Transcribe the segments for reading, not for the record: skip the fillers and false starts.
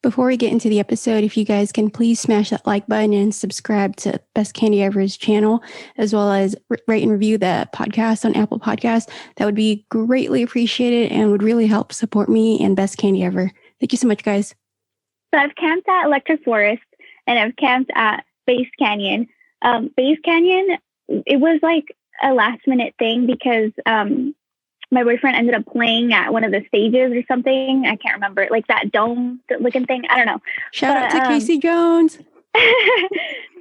Before we get into the episode, if you guys can please smash that like button and subscribe to Best Kandi Ever's channel, as well as rate and review the podcast on Apple Podcasts, that would be greatly appreciated and would really help support me and Best Kandi Ever. Thank you so much, guys. So I've camped at Electric Forest and I've camped at Base Canyon. Base Canyon, it was like a last minute thing because my boyfriend ended up playing at one of the stages or something. I can't remember, like that dome looking thing. I don't know. Shout out to Casey Jones.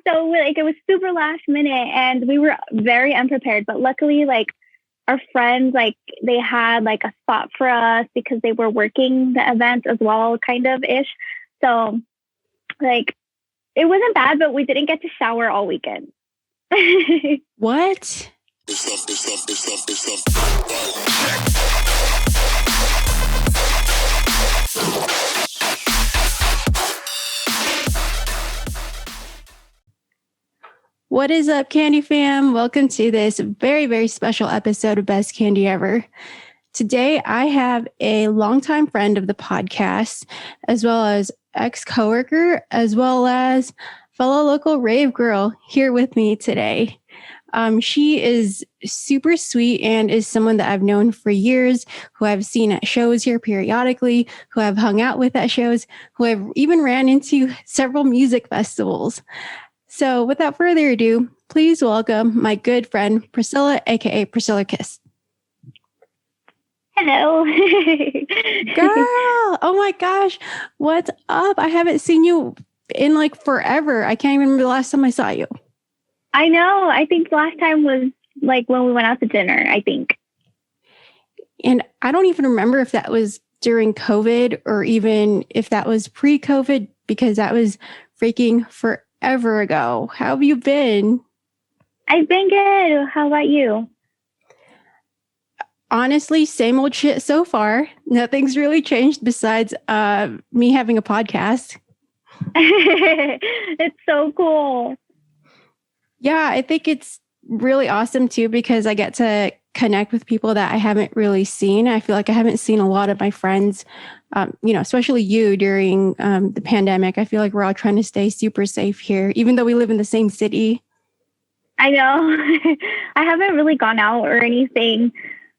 So like it was super last minute and we were very unprepared, but luckily like our friends, like they had like a spot for us because they were working the event as well, kind of ish. So like it wasn't bad, but we didn't get to shower all weekend. What? What is up, Kandi fam? Welcome to this very, very special episode of Best Kandi Ever. Today, I have a longtime friend of the podcast, as well as ex-coworker, as well as fellow local rave girl here with me today. She is super sweet and is someone that I've known for years, who I've seen at shows here periodically, who I've hung out with at shows, who I've even ran into several music festivals. So without further ado, please welcome my good friend, Priscilla, aka Priscilla Kiss. Hello. Girl, oh my gosh, what's up? I haven't seen you in like forever. I can't even remember the last time I saw you. I know. I think last time was like when we went out to dinner, I think. And I don't even remember if that was during COVID or even if that was pre-COVID, because that was freaking forever ago. How have you been? I've been good. How about you? Honestly, same old shit so far. Nothing's really changed besides me having a podcast. It's so cool. Yeah, I think it's really awesome too because I get to connect with people that I haven't really seen. I feel like I haven't seen a lot of my friends, especially you during the pandemic. I feel like we're all trying to stay super safe here, even though we live in the same city. I know. I haven't really gone out or anything.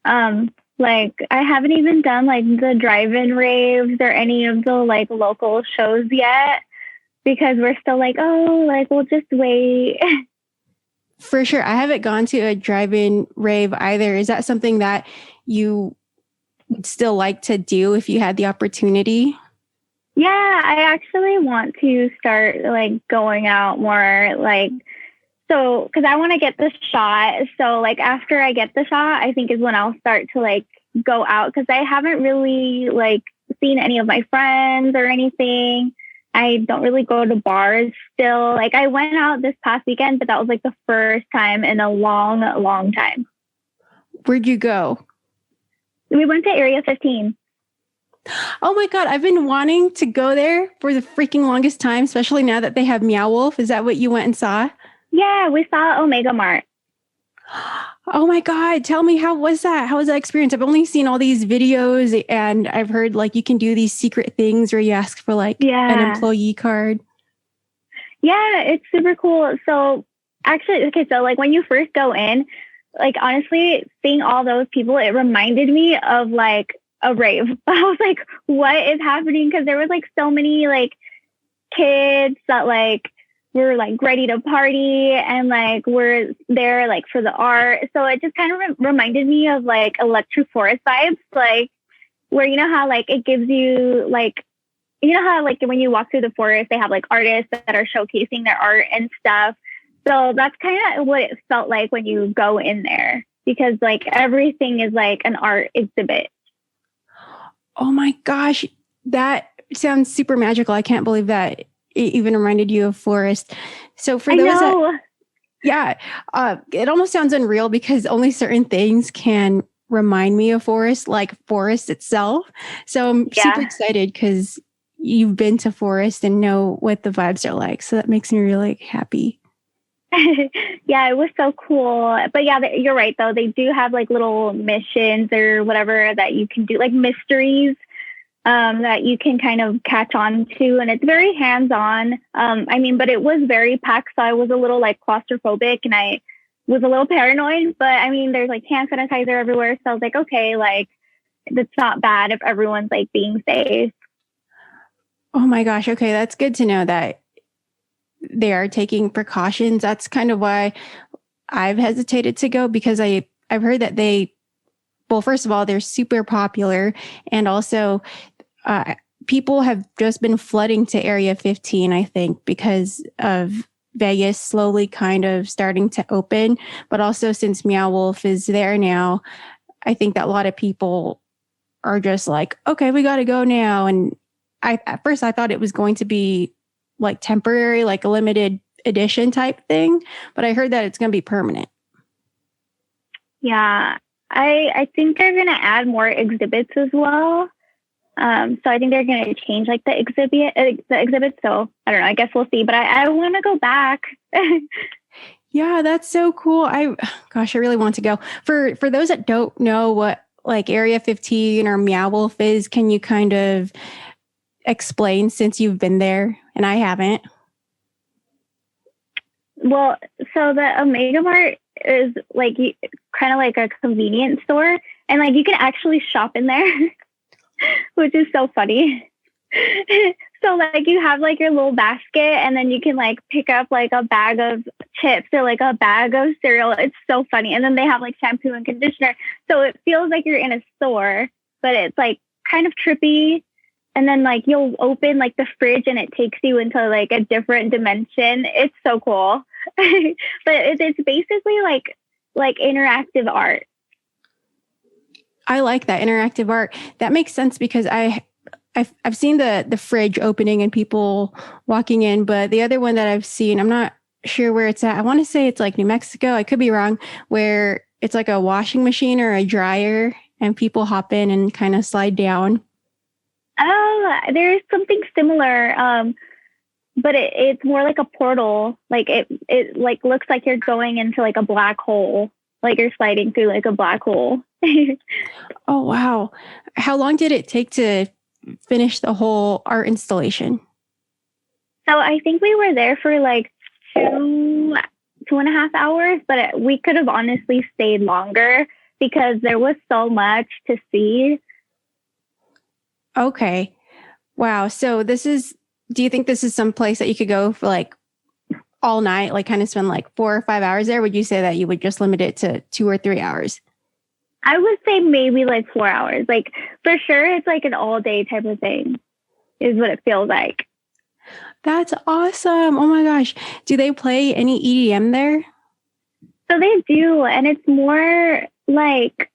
Like I haven't even done like the drive-in raves or any of the like local shows yet because we're still like, oh, like we'll just wait. For sure. I haven't gone to a drive-in rave either. Is that something that you would still like to do if you had the opportunity? Yeah, I actually want to start like going out more like, so, because I want to get the shot. So like after I get the shot, I think is when I'll start to like go out because I haven't really like seen any of my friends or anything. I don't really go to bars still. Like I went out this past weekend, but that was like the first time in a long, long time. Where'd you go? We went to Area 15. Oh my God, I've been wanting to go there for the freaking longest time, especially now that they have Meow Wolf. Is that what you went and saw? Yeah, we saw Omega Mart. Oh my God, tell me, how was that? How was that experience? I've only seen all these videos and I've heard like you can do these secret things where you ask for like an employee card. Yeah, it's super cool. So actually, okay, so like when you first go in, like honestly, seeing all those people, it reminded me of like a rave. I was like, what is happening? Because there was like so many like kids that like were like ready to party and like we're there like for the art. So it just kind of reminded me of like Electric Forest vibes, like where you know how like it gives you like, you know how like when you walk through the forest, they have like artists that are showcasing their art and stuff. So that's kind of what it felt like when you go in there because like everything is like an art exhibit. Oh my gosh, that sounds super magical. I can't believe that it even reminded you of forest. So for those that, yeah, it almost sounds unreal because only certain things can remind me of forest, like forest itself. So I'm super excited because you've been to forest and know what the vibes are like. So that makes me really happy. Yeah, it was so cool. But yeah, you're right though. They do have like little missions or whatever that you can do, like mysteries. that you can kind of catch on to, and it's very hands-on. But it was very packed, so I was a little like claustrophobic, and I was a little paranoid. But I mean, there's like hand sanitizer everywhere, so I was like, okay, like it's not bad if everyone's like being safe. Oh my gosh. Okay, that's good to know that they are taking precautions. That's kind of why I've hesitated to go, because I've heard that first of all, they're super popular, and also people have just been flooding to Area 15, I think, because of Vegas slowly kind of starting to open. But also since Meow Wolf is there now, I think that a lot of people are just like, okay, we got to go now. And at first I thought it was going to be like temporary, like a limited edition type thing, but I heard that it's going to be permanent. Yeah, I think they're going to add more exhibits as well. So I think they're going to change like the exhibit. So I don't know. I guess we'll see. But I want to go back. Yeah, that's so cool. I really want to go. For those that don't know what like Area 15 or Meow Wolf is, can you kind of explain, since you've been there and I haven't? Well, so the Omega Mart is like kind of like a convenience store, and like you can actually shop in there, which is so funny. So like you have like your little basket, and then you can like pick up like a bag of chips or like a bag of cereal. It's so funny. And then they have like shampoo and conditioner. So it feels like you're in a store, but it's like kind of trippy. And then like you'll open like the fridge and it takes you into like a different dimension. It's so cool. But it's basically like interactive art. I like that interactive art. That makes sense, because I've seen the fridge opening and people walking in, but the other one that I've seen, I'm not sure where it's at. I want to say it's like New Mexico. I could be wrong, where it's like a washing machine or a dryer and people hop in and kind of slide down. Oh, there's something similar. But it's more like a portal. Like it like looks like you're going into like a black hole. Like you're sliding through like a black hole. Oh, wow. How long did it take to finish the whole art installation? So I think we were there for like 2.5 hours, but we could have honestly stayed longer because there was so much to see. Okay. Wow. So do you think this is some place that you could go for like all night, like kind of spend like 4 or 5 hours there? Would you say that you would just limit it to 2 or 3 hours? I would say maybe like 4 hours. Like for sure, it's like an all day type of thing is what it feels like. That's awesome. Oh my gosh. Do they play any EDM there? So they do. And it's more like,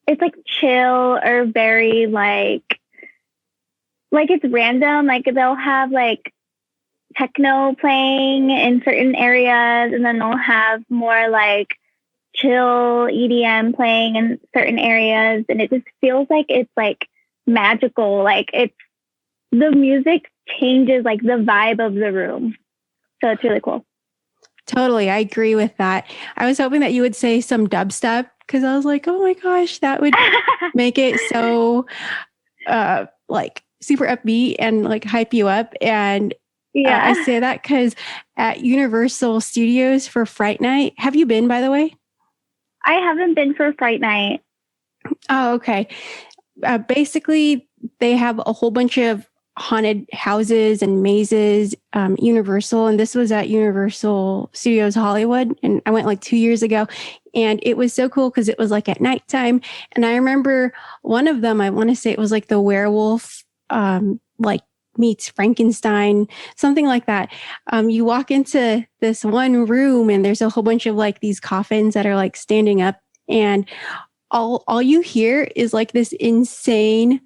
it's like chill or very like it's random. Like they'll have like techno playing in certain areas, and then they'll have more like chill EDM playing in certain areas. And it just feels like it's like magical. Like the music changes like the vibe of the room. So it's really cool. Totally. I agree with that. I was hoping that you would say some dubstep, because I was like, oh my gosh, that would make it so like super upbeat and like hype you up. And yeah, I say that because at Universal Studios for Fright Night, have you been, by the way? I haven't been for Fright Night. Oh, okay. Basically, they have a whole bunch of haunted houses and mazes, Universal. And this was at Universal Studios Hollywood. And I went like 2 years ago. And it was so cool because it was like at nighttime. And I remember one of them, I want to say it was like the werewolf, like meets Frankenstein, something like that. You walk into this one room and there's a whole bunch of like these coffins that are like standing up, and all you hear is like this insane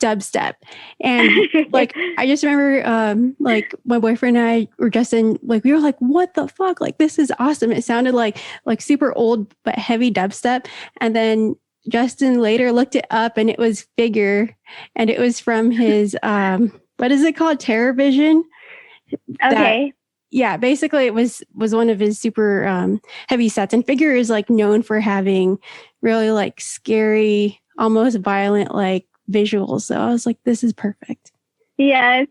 dubstep. And like I just remember like my boyfriend and I were just in, like we were like, what the fuck? Like this is awesome. It sounded like super old but heavy dubstep. And then Justin later looked it up and it was Figure, and it was from his what is it called? Terror Vision. Okay. Yeah, basically it was one of his super heavy sets. And Figure is like known for having really like scary, almost violent like visuals. So I was like, this is perfect. Yes.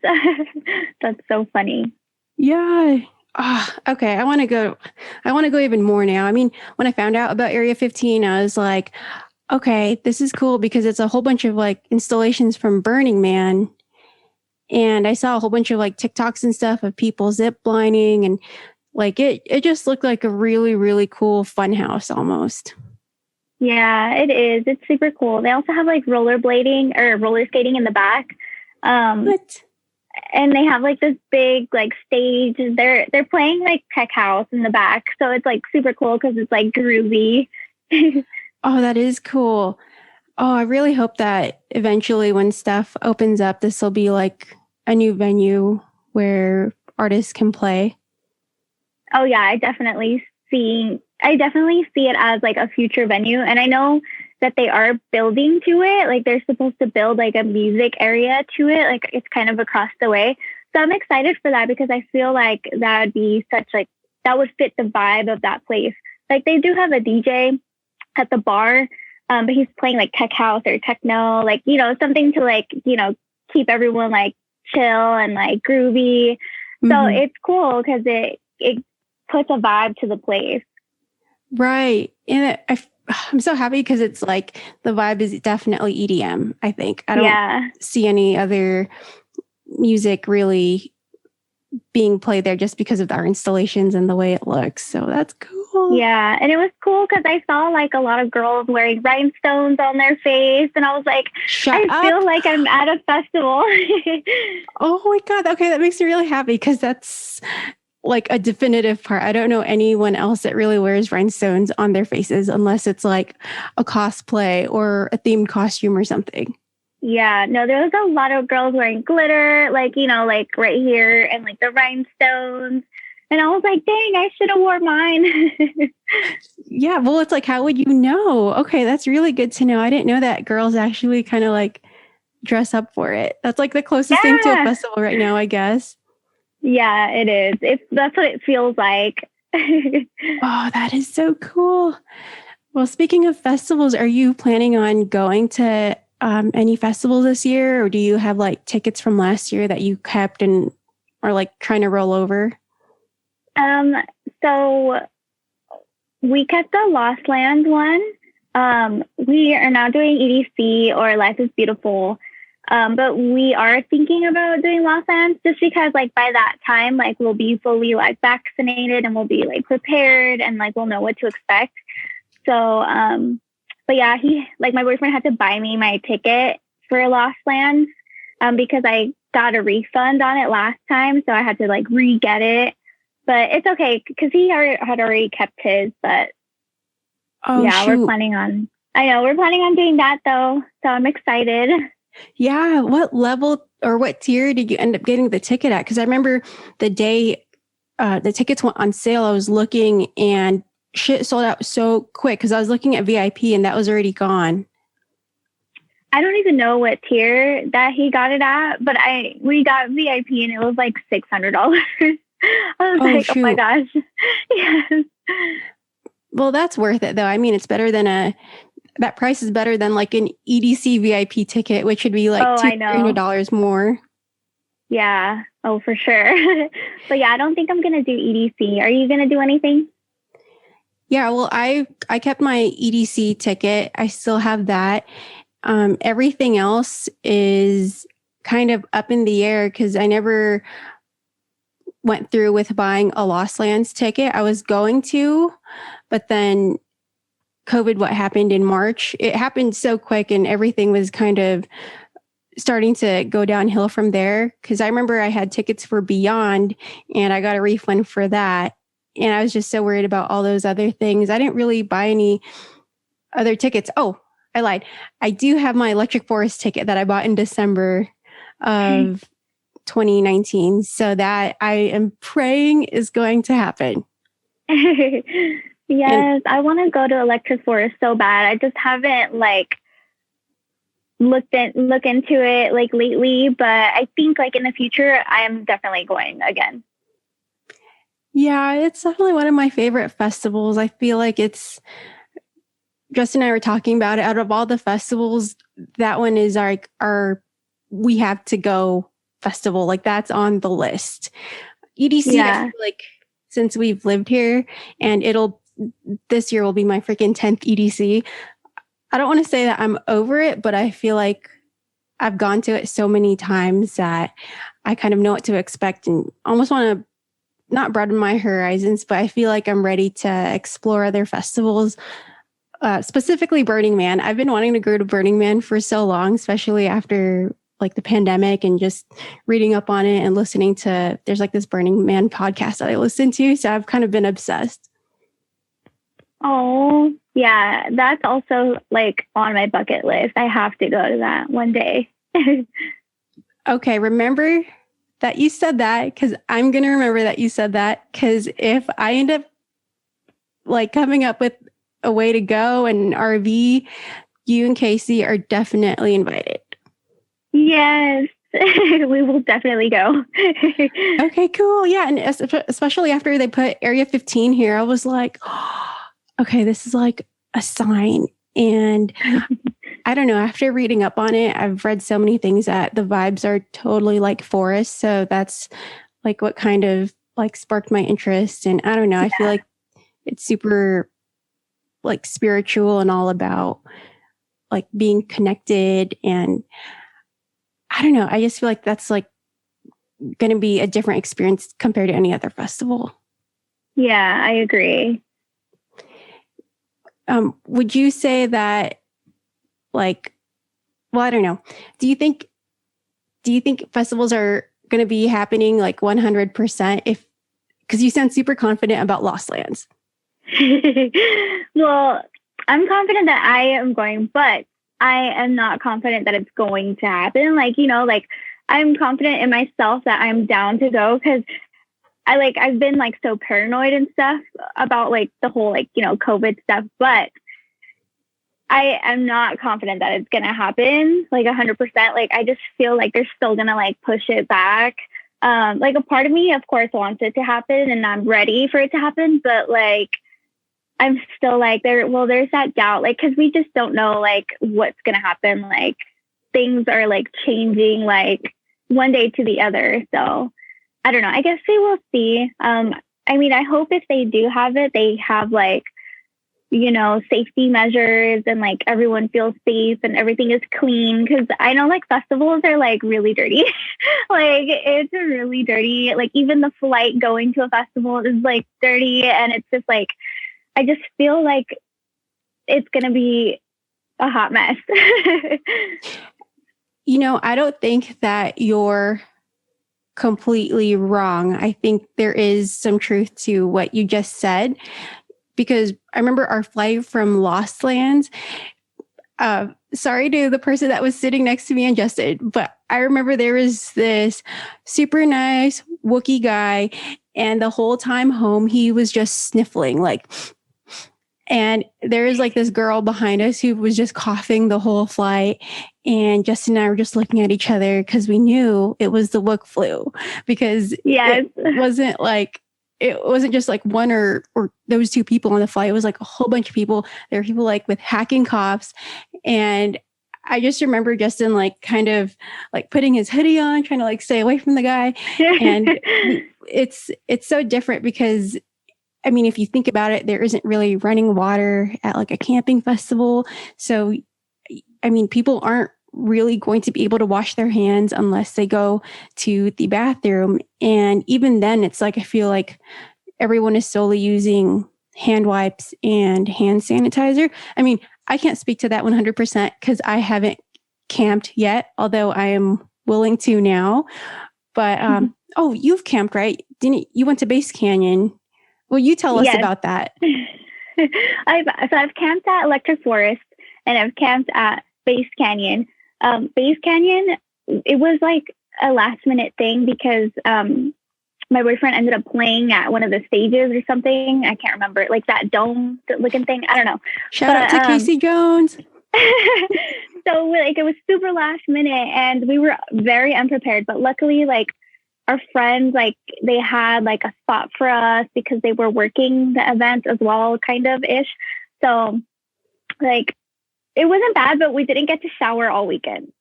That's so funny. Yeah. Okay. I want to go even more now. I mean, when I found out about Area 15, I was like, okay, this is cool because it's a whole bunch of like installations from Burning Man. And I saw a whole bunch of like TikToks and stuff of people zip lining, and like it just looked like a really, really cool fun house almost. Yeah, it is. It's super cool. They also have like rollerblading or roller skating in the back. What? And they have like this big like stage. They're playing like tech house in the back. So it's like super cool because it's like groovy. Oh, that is cool. Oh, I really hope that eventually when stuff opens up, this will be like a new venue where artists can play. Oh yeah, I definitely see it as like a future venue. And I know that they are building to it. Like they're supposed to build like a music area to it. Like it's kind of across the way. So I'm excited for that because I feel like that would be that would fit the vibe of that place. Like they do have a DJ at the bar, but he's playing like tech house or techno, like, something to like, keep everyone like chill and like groovy. Mm-hmm. So it's cool because it puts a vibe to the place. Right. And I'm so happy because it's like the vibe is definitely EDM, I think. I don't see any other music really being played there just because of our installations and the way it looks. So that's cool. Yeah. And it was cool because I saw like a lot of girls wearing rhinestones on their face. And I was like, I feel like I'm at a festival. Oh my God. Okay. That makes me really happy because that's like a definitive part. I don't know anyone else that really wears rhinestones on their faces unless it's like a cosplay or a themed costume or something. Yeah, no, there was a lot of girls wearing glitter, like, like right here and like the rhinestones. And I was like, dang, I should have wore mine. Yeah, well, it's like, how would you know? Okay, that's really good to know. I didn't know that girls actually kind of like dress up for it. That's like the closest thing to a festival right now, I guess. Yeah, it is. That's what it feels like. Oh, that is so cool. Well, speaking of festivals, are you planning on going to any festivals this year, or do you have like tickets from last year that you kept and are like trying to roll over? So we kept the Lost Land one. We are not doing EDC or Life is Beautiful. But we are thinking about doing Lost Lands just because like by that time, like we'll be fully like vaccinated and we'll be like prepared and like we'll know what to expect. So, but yeah, my boyfriend had to buy me my ticket for Lost Lands, because I got a refund on it last time. So I had to like re-get it, but it's okay because he had already kept his, but we're planning on doing that though. So I'm excited. Yeah. What level or what tier did you end up getting the ticket at? Because I remember the day the tickets went on sale, I was looking and shit sold out so quick because I was looking at VIP and that was already gone. I don't even know what tier that he got it at, but we got VIP and it was like $600. I was like, shoot. Oh my gosh. Yes. Well, that's worth it though. I mean, it's better than that price is better than like an EDC VIP ticket, which would be like $200 more. Yeah. Oh, for sure. But yeah, I don't think I'm going to do EDC. Are you going to do anything? Yeah, well, I kept my EDC ticket. I still have that. Everything else is kind of up in the air because I never went through with buying a Lost Lands ticket. I was going to, but then COVID, what happened in March, it happened so quick and everything was kind of starting to go downhill from there. Because I remember I had tickets for Beyond and I got a refund for that. And I was just so worried about all those other things. I didn't really buy any other tickets. Oh, I lied. I do have my Electric Forest ticket that I bought in December of 2019. So that I am praying is going to happen. Yes, I want to go to Electric Forest so bad. I just haven't like looked into it like lately, but I think like in the future, I am definitely going again. Yeah, it's definitely one of my favorite festivals. I feel like Justin and I were talking about it. Out of all the festivals that one is our we have to go festival. Like that's on the list. EDC, I feel like since we've lived here, and this year will be my freaking 10th EDC. I don't want to say that I'm over it, but I feel like I've gone to it so many times that I kind of know what to expect and almost want to not broaden my horizons, but I feel like I'm ready to explore other festivals, specifically Burning Man. I've been wanting to go to Burning Man for so long, especially after like the pandemic and just reading up on it and listening to, there's like this Burning Man podcast that I listen to. So I've kind of been obsessed. Oh, yeah. That's also like on my bucket list. I have to go to that one day. Okay. Remember that you said that, because I'm going to remember that you said that, because if I end up like coming up with a way to go and RV, you and Casey are definitely invited. Yes, we will definitely go. Okay, cool. Yeah. And especially after they put Area 15 here, I was like, oh, okay, this is like a sign. And I don't know, after reading up on it, I've read so many things that the vibes are totally like forest. So that's like what kind of like sparked my interest. And I don't know, I feel like it's super like spiritual and all about like being connected. And I don't know, I just feel like that's like going to be a different experience compared to any other festival. Yeah, I agree. Would you say that like, well, I don't know. Do you think festivals are going to be happening like 100% because you sound super confident about Lost Lands? Well, I'm confident that I am going, but I am not confident that it's going to happen. Like, like I'm confident in myself that I'm down to go because I've been like so paranoid and stuff about like the whole like, COVID stuff, but I am not confident that it's going to happen like 100%. Like, I just feel like they're still going to like push it back. Like a part of me, of course, wants it to happen and I'm ready for it to happen, but like, I'm still like there's that doubt, like, cause we just don't know like what's going to happen. Like things are like changing like one day to the other. So I don't know. I guess we will see. I mean, I hope if they do have it, they have like, safety measures and like everyone feels safe and everything is clean. Cause I know like festivals are like really dirty. Like it's really dirty. Like even the flight going to a festival is like dirty. And it's just like, I just feel like it's going to be a hot mess. I don't think that you're completely wrong. I think there is some truth to what you just said, because I remember our flight from Lost Lands. Sorry to the person that was sitting next to me and Justin, but I remember there was this super nice Wookiee guy, and the whole time home, he was just sniffling and there was like this girl behind us who was just coughing the whole flight. And Justin and I were just looking at each other because we knew it was the Wook flu, because it wasn't just like one or those two people on the flight. It was like a whole bunch of people. There were people like with hacking coughs. And I just remember Justin like kind of like putting his hoodie on, trying to like stay away from the guy. And it's so different because, I mean, if you think about it, there isn't really running water at like a camping festival. So, I mean, people aren't really going to be able to wash their hands unless they go to the bathroom. And even then, it's like, I feel like everyone is solely using hand wipes and hand sanitizer. I mean, I can't speak to that 100% because I haven't camped yet, although I am willing to now. But, oh, you've camped, right? You went to Base Canyon? Well, you tell us about that. I've camped at Electric Forest and I've camped at Base Canyon. Base Canyon, it was like a last minute thing because my boyfriend ended up playing at one of the stages or something. I can't remember, like that dome looking thing. I don't know. Shout out to Casey Jones. So like it was super last minute and we were very unprepared, but luckily like our friends, like they had like a spot for us because they were working the event as well, kind of ish. So like it wasn't bad, but we didn't get to shower all weekend.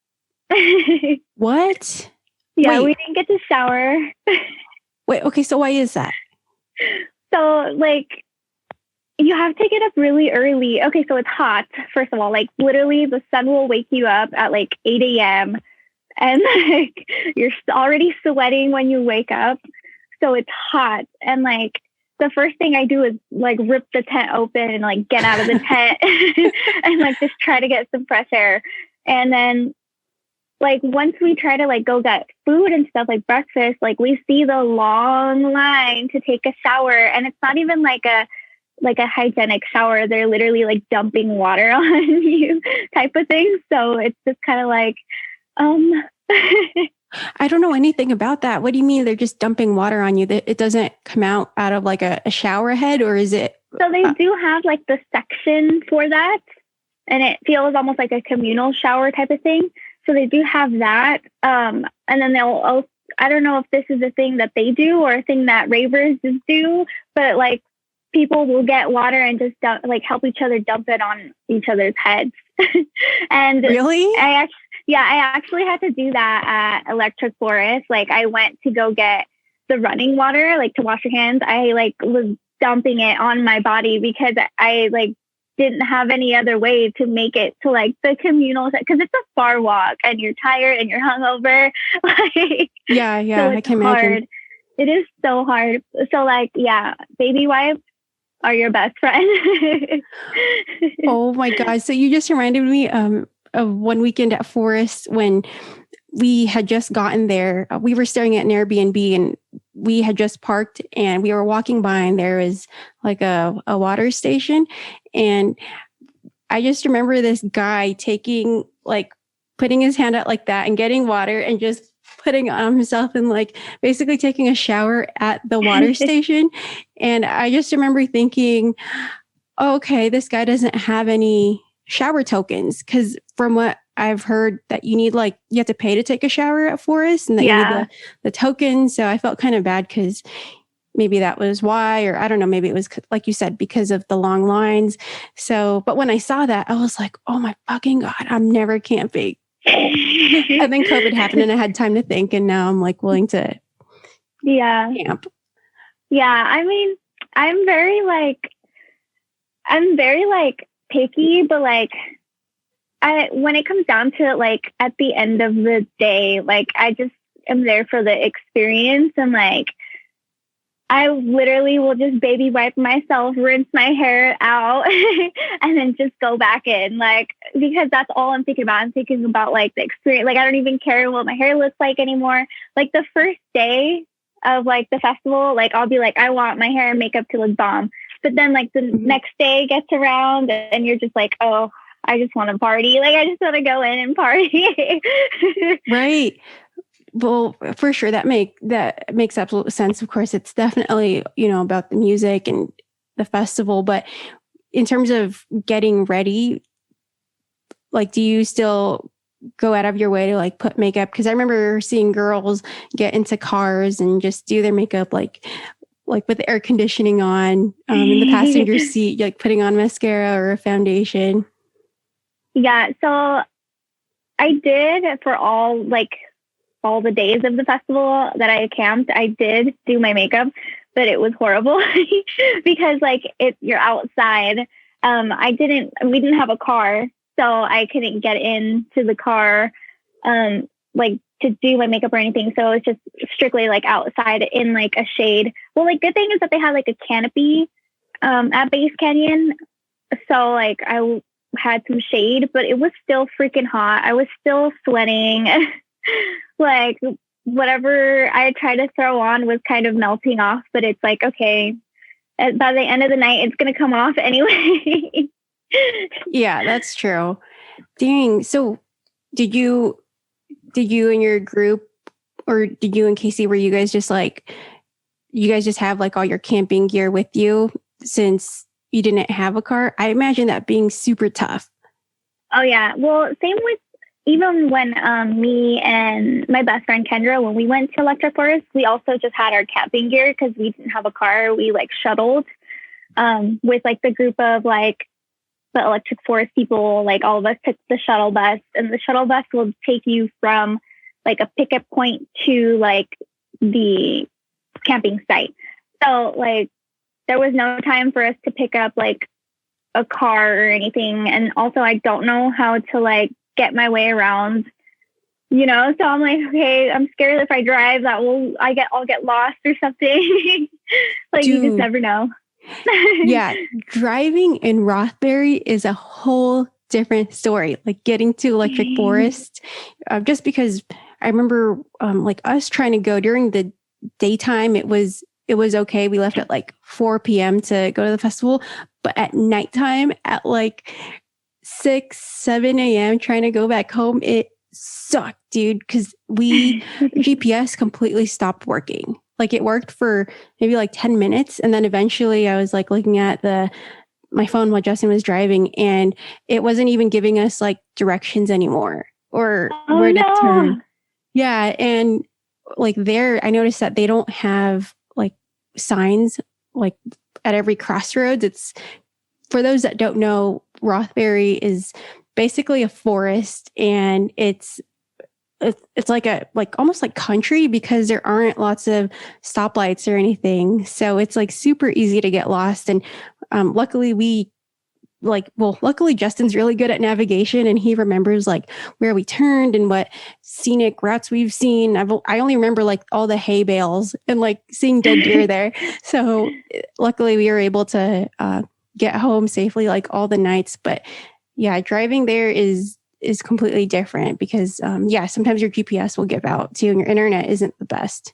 What? Yeah, Wait. we didn't get to shower. Wait, okay, so why is that? So like you have to get up really early. Okay, so it's hot, first of all. Like literally the sun will wake you up at like 8 a.m. and like you're already sweating when you wake up. So it's hot. And like the first thing I do is like rip the tent open and like get out of the tent and like just try to get some fresh air. And then like once we try to like go get food and stuff like breakfast, like we see the long line to take a shower, and it's not even like a hygienic shower. They're literally like dumping water on you type of thing. So it's just kind of like, I don't know anything about that. What do you mean they're just dumping water on you? That it doesn't come out of like a shower head, or is it? So they do have like the section for that, and it feels almost like a communal shower type of thing. So they do have that. And then they'll also, I don't know if this is a thing that they do or a thing that ravers just do, but like people will get water and just help each other dump it on each other's heads. And really? I actually had to do that at Electric Forest. Like I went to go get the running water, like to wash your hands. I like was dumping it on my body because I like didn't have any other way to make it to like the communal, because it's a far walk and you're tired and you're hungover. Like, yeah, so I can imagine. It is so hard. So like, yeah, baby wipes are your best friend. Oh my God. So you just reminded me of one weekend at Forest when we had just gotten there. We were staying at an Airbnb and we had just parked and we were walking by and there was like a water station. And I just remember this guy putting his hand out like that and getting water and just putting on himself and like basically taking a shower at the water station. And I just remember thinking, okay, this guy doesn't have any shower tokens, because from what I've heard that you have to pay to take a shower at Forest, and that you need the token. So I felt kind of bad because maybe that was why, or I don't know, maybe it was like you said, because of the long lines. So, but when I saw that, I was like, oh my fucking God, I'm never camping. And then COVID happened and I had time to think, and now I'm like willing to camp. Yeah. I mean, I'm very picky, but like when it comes down to it, like at the end of the day, like I just am there for the experience, and like I literally will just baby wipe myself, rinse my hair out, and then just go back in, like, because that's all I'm thinking about. I'm thinking about like the experience. Like I don't even care what my hair looks like anymore. Like the first day of like the festival, like I'll be like, I want my hair and makeup to look bomb. But then like the next day gets around and you're just like, oh, I just want to party. Like I just want to go in and party. Right. Well, for sure. That makes absolute sense. Of course, it's definitely, about the music and the festival, but in terms of getting ready, like, do you still go out of your way to like put makeup? Because I remember seeing girls get into cars and just do their makeup like with air conditioning on in the passenger seat, like putting on mascara or a foundation. Yeah. So I did for all the days of the festival that I camped, I did do my makeup, but it was horrible because like you're outside. We didn't have a car, so I couldn't get into the car, like to do my makeup or anything. So it's just strictly like outside in like a shade. Well, like good thing is that they have like a canopy, at Base Canyon. So like I had some shade, but it was still freaking hot. I was still sweating. Like whatever I tried to throw on was kind of melting off, but it's like, okay, by the end of the night, it's going to come off anyway. Yeah, that's true. Dang. So did you and your group, or did you and Casey, were you guys just have like all your camping gear with you since you didn't have a car? I imagine that being super tough. Oh yeah. Well, same with even when me and my best friend Kendra, when we went to Electric Forest, we also just had our camping gear because we didn't have a car. We like shuttled with like the group of like the electric forest people, like all of us took the shuttle bus, and the shuttle bus will take you from like a pickup point to like the camping site. So like there was no time for us to pick up like a car or anything. And also I don't know how to like get my way around, you know? So I'm like, okay, I'm scared if I drive that I'll get lost or something. Like you just never know. Yeah. Driving in Rothbury is a whole different story. Like getting to electric forest, just because I remember like us trying to go during the daytime, it was okay. We left at like 4 p.m. to go to the festival, but at nighttime at like 6, 7 a.m. trying to go back home, it sucked, dude. Cause GPS completely stopped working. Like it worked for maybe like 10 minutes. And then eventually I was like looking at my phone while Justin was driving, and it wasn't even giving us like directions anymore or where to turn. Yeah. And like there, I noticed that they don't have like signs like at every crossroads. It's, for those that don't know, Rothbury is basically a forest, and it's like almost like country because there aren't lots of stoplights or anything. So it's like super easy to get lost. And luckily luckily Justin's really good at navigation, and he remembers like where we turned and what scenic routes we've seen. I only remember like all the hay bales and like seeing dead deer there. So luckily we were able to get home safely like all the nights. But yeah, driving there is completely different because sometimes your GPS will give out too, and your internet isn't the best.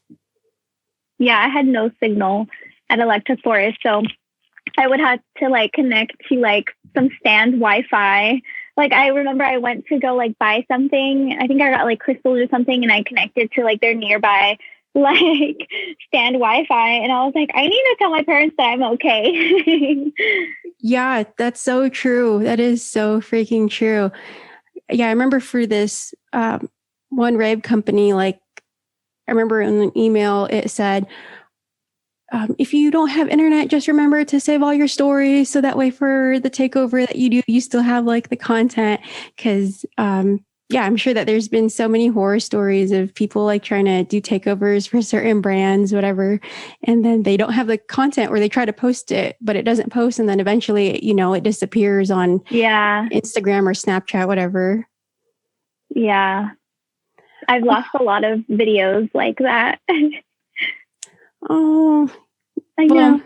Yeah, I had no signal at electric forest, so I would have to like connect to like some stand Wi-Fi. Like I remember I went to go like buy something. I think I got like crystals or something, and I connected to like their nearby like stand Wi-Fi, and I was like, I need to tell my parents that I'm okay. Yeah, that's so true. That is so freaking true. Yeah, I remember for this one rave company, like I remember in an email it said, if you don't have internet, just remember to save all your stories. So that way for the takeover that you do, you still have like the content. Cause I'm sure that there's been so many horror stories of people like trying to do takeovers for certain brands, whatever. And then they don't have the content, or they try to post it, but it doesn't post. And then eventually, it disappears on Instagram or Snapchat, whatever. Yeah. I've lost a lot of videos like that. Oh, I know.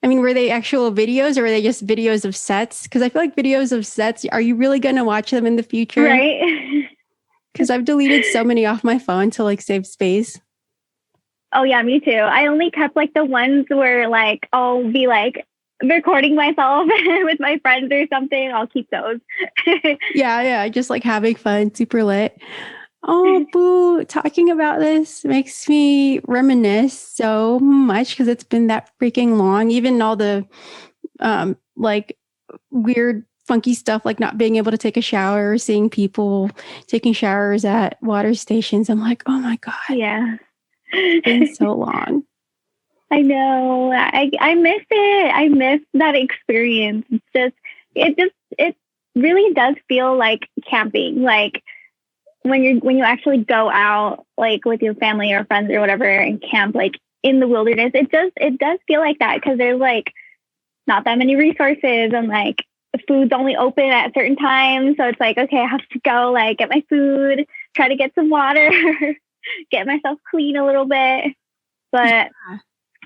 I mean, were they actual videos, or were they just videos of sets? Because I feel like videos of sets, are you really going to watch them in the future? Right. Because I've deleted so many off my phone to like save space. Oh yeah, me too. I only kept like the ones where like I'll be like recording myself with my friends or something. I'll keep those. Yeah. Just like having fun, super lit. Oh, boo. Talking about this makes me reminisce so much because it's been that freaking long. Even all the like weird, funky stuff, like not being able to take a shower or seeing people taking showers at water stations. I'm like, oh my God. Yeah. It's been so long. I know. I miss it. I miss that experience. It really does feel like camping. Like, when you actually go out like with your family or friends or whatever and camp like in the wilderness, it does feel like that because there's like not that many resources, and like the food's only open at certain times. So it's like, okay, I have to go like get my food, try to get some water, get myself clean a little bit. But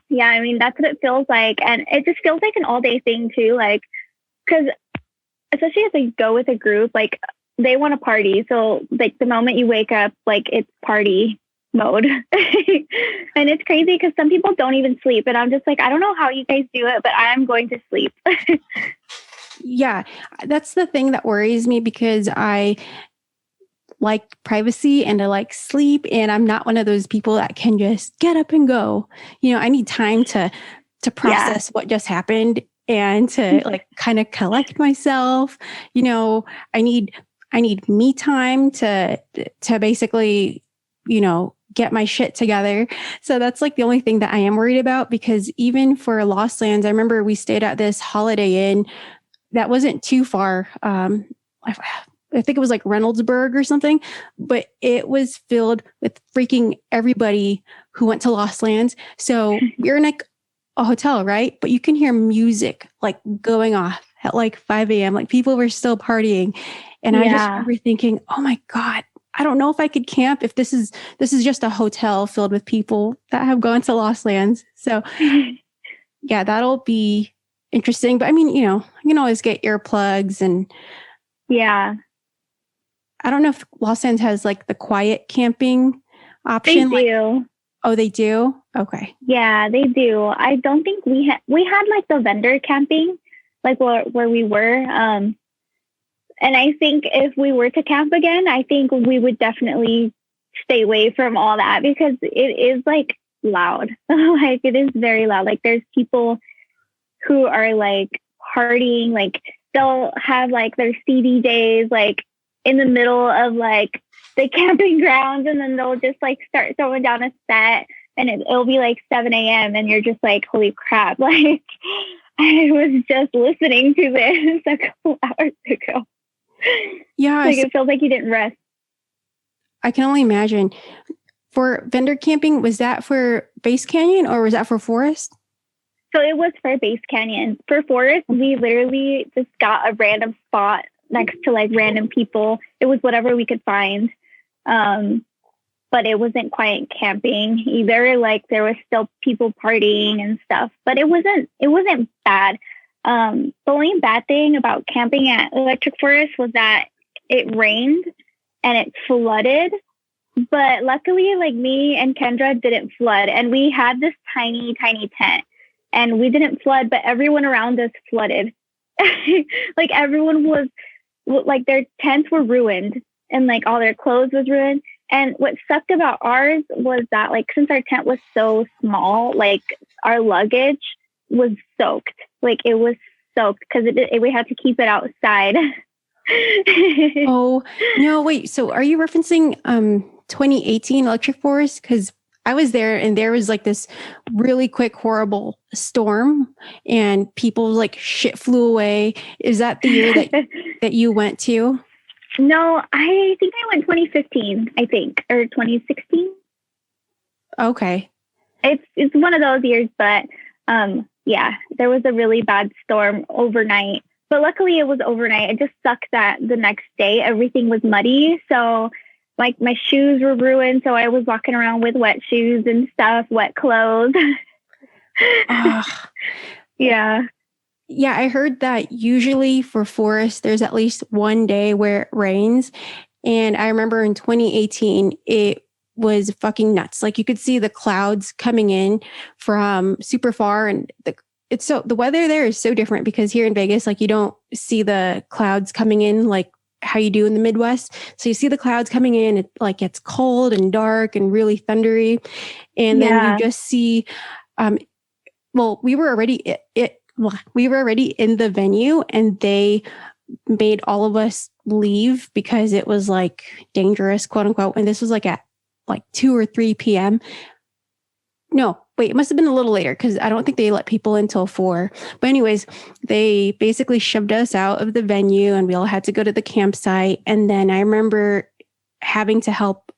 yeah, I mean, that's what it feels like. And it just feels like an all day thing too. Like, because especially if you go with a group, like they want to party. So like the moment you wake up, like it's party mode. And it's crazy because some people don't even sleep. And I'm just like, I don't know how you guys do it, but I'm going to sleep. Yeah, that's the thing that worries me because I like privacy and I like sleep. And I'm not one of those people that can just get up and go. I need time to process what just happened and to like kind of collect myself. I need me time to basically, get my shit together. So that's like the only thing that I am worried about, because even for Lost Lands, I remember we stayed at this Holiday Inn that wasn't too far. I think it was like Reynoldsburg or something, but it was filled with freaking everybody who went to Lost Lands. So you're in like a hotel, right? But you can hear music like going off at like 5 a.m. Like people were still partying. And I just remember thinking, oh my God, I don't know if I could camp if this is just a hotel filled with people that have gone to Lost Lands. So yeah, that'll be interesting. But I mean, you can always get earplugs and yeah. I don't know if Lost Lands has like the quiet camping option. They do. Oh, they do? Okay. Yeah, they do. I don't think we had like the vendor camping, like where we were. And I think if we were to camp again, I think we would definitely stay away from all that because it is like loud. Like it is very loud. Like there's people who are like partying, like they'll have like their CD days like in the middle of like the camping grounds, and then they'll just like start throwing down a set, and it'll be like 7 a.m. and you're just like, holy crap! Like I was just listening to this a couple hours ago. Yeah, like it feels like you didn't rest. I can only imagine. For vendor camping, was that for Base Canyon or was that for Forest? So it was for Base Canyon. For Forest, we literally just got a random spot next to like random people. It was whatever we could find. But it wasn't quiet camping either. Like there was still people partying and stuff, but it wasn't bad. The only bad thing about camping at Electric Forest was that it rained and it flooded. But luckily, like me and Kendra didn't flood, and we had this tiny, tiny tent, and we didn't flood, but everyone around us flooded. Like everyone was like their tents were ruined, and like all their clothes was ruined. And what sucked about ours was that like since our tent was so small, like our luggage was soaked. Like it was soaked because we had to keep it outside. Oh no! Wait. So are you referencing 2018 Electric Forest? Because I was there and there was like this really quick, horrible storm and people like shit flew away. Is that the year that you went to? No, I think I went 2015, I think, or 2016. Okay. It's one of those years, but yeah, there was a really bad storm overnight. But luckily it was overnight. It just sucked that the next day everything was muddy. So like my shoes were ruined. So I was walking around with wet shoes and stuff, wet clothes. Yeah. Yeah, I heard that usually for Forest, there's at least one day where it rains. And I remember in 2018, it was fucking nuts. Like you could see the clouds coming in from super far. And the weather there is so different because here in Vegas, like you don't see the clouds coming in like how you do in the Midwest. So you see the clouds coming in, it like it's cold and dark and really thundery. And then you just see, well, we were already in the venue and they made all of us leave because it was like dangerous, quote unquote. And this was like at like 2 or 3 p.m. No, wait, it must have been a little later because I don't think they let people until 4. But anyways, they basically shoved us out of the venue and we all had to go to the campsite. And then I remember having to help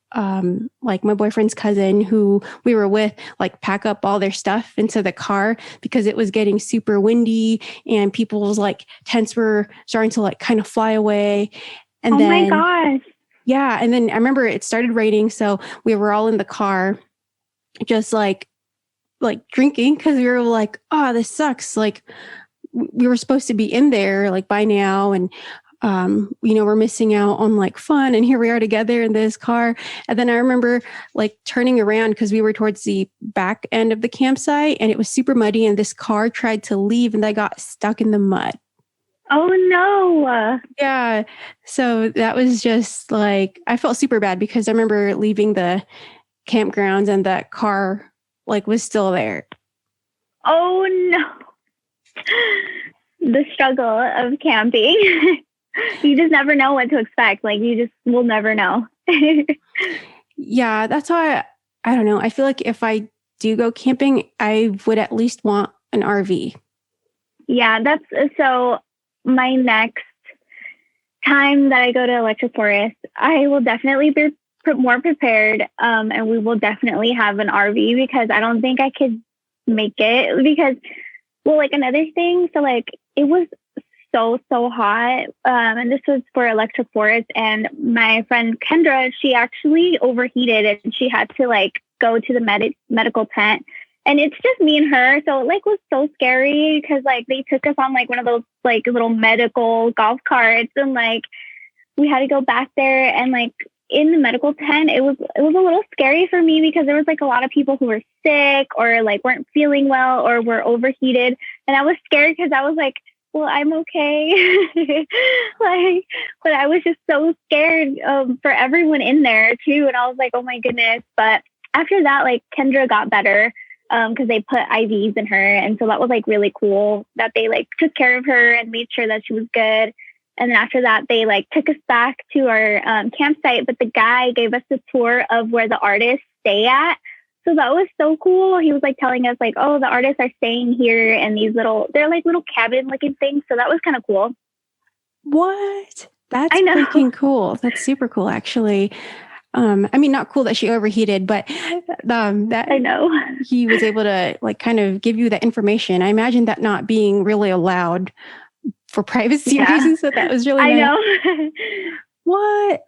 like my boyfriend's cousin who we were with, like pack up all their stuff into the car because it was getting super windy and people's like tents were starting to like kind of fly away. And my gosh. Yeah. And then I remember it started raining. So we were all in the car just like drinking because we were like, oh, this sucks. Like we were supposed to be in there like by now. And we're missing out on like fun. And here we are together in this car. And then I remember like turning around because we were towards the back end of the campsite and it was super muddy. And this car tried to leave and I got stuck in the mud. Oh no. Yeah. So that was just like, I felt super bad because I remember leaving the campgrounds and that car like was still there. Oh no. The struggle of camping. You just never know what to expect. Like you just will never know. Yeah, that's why I don't know. I feel like if I do go camping, I would at least want an RV. Yeah, so my next time that I go to electric forest, I will definitely be more prepared. And we will definitely have an RV because I don't think I could make it because, well, like another thing. So like it was so hot. And this was for electric forest, and my friend Kendra, she actually overheated and she had to like go to the medical tent. And it's just me and her. So it like was so scary because like they took us on like one of those like little medical golf carts, and like we had to go back there, and like in the medical tent, it was a little scary for me because there was like a lot of people who were sick or like weren't feeling well or were overheated. And I was scared because I was like, well, I'm okay. Like, but I was just so scared for everyone in there too. And I was like, oh my goodness. But after that, like Kendra got better because they put IVs in her. And so that was like really cool that they like took care of her and made sure that she was good. And then after that, they like took us back to our campsite. But the guy gave us a tour of where the artists stay at. So that was so cool. He was like telling us like, oh, the artists are staying here in these they're like little cabin looking things. So that was kind of cool. What? That's I know. freaking cool. That's super cool, actually. I mean, not cool that she overheated, but that I know he was able to like kind of give you that information. I imagine that not being really allowed for privacy reasons. So that was really nice. I know. What?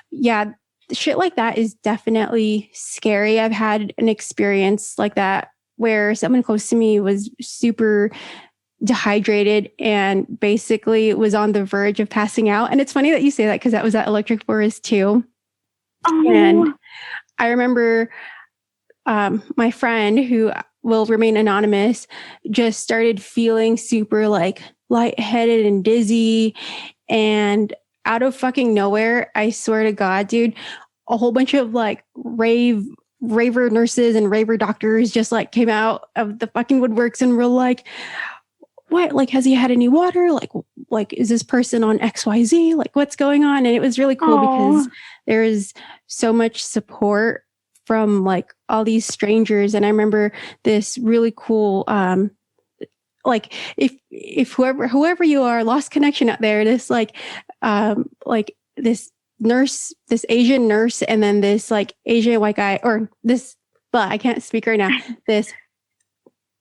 Yeah. Shit like that is definitely scary. I've had an experience like that where someone close to me was super dehydrated and basically was on the verge of passing out. And it's funny that you say that because that was at Electric Forest too. Oh. And I remember my friend, who will remain anonymous, just started feeling super like lightheaded and dizzy. And out of fucking nowhere, I swear to God, dude, a whole bunch of like raver nurses and raver doctors just like came out of the fucking woodworks and were like, what? Like, has he had any water? Like, is this person on XYZ? Like, what's going on? And it was really cool because there is so much support from like all these strangers. And I remember this really cool, like if whoever you are, lost connection out there, this like this nurse, this Asian nurse, and then this like Asian white guy, or this, but I can't speak right now, this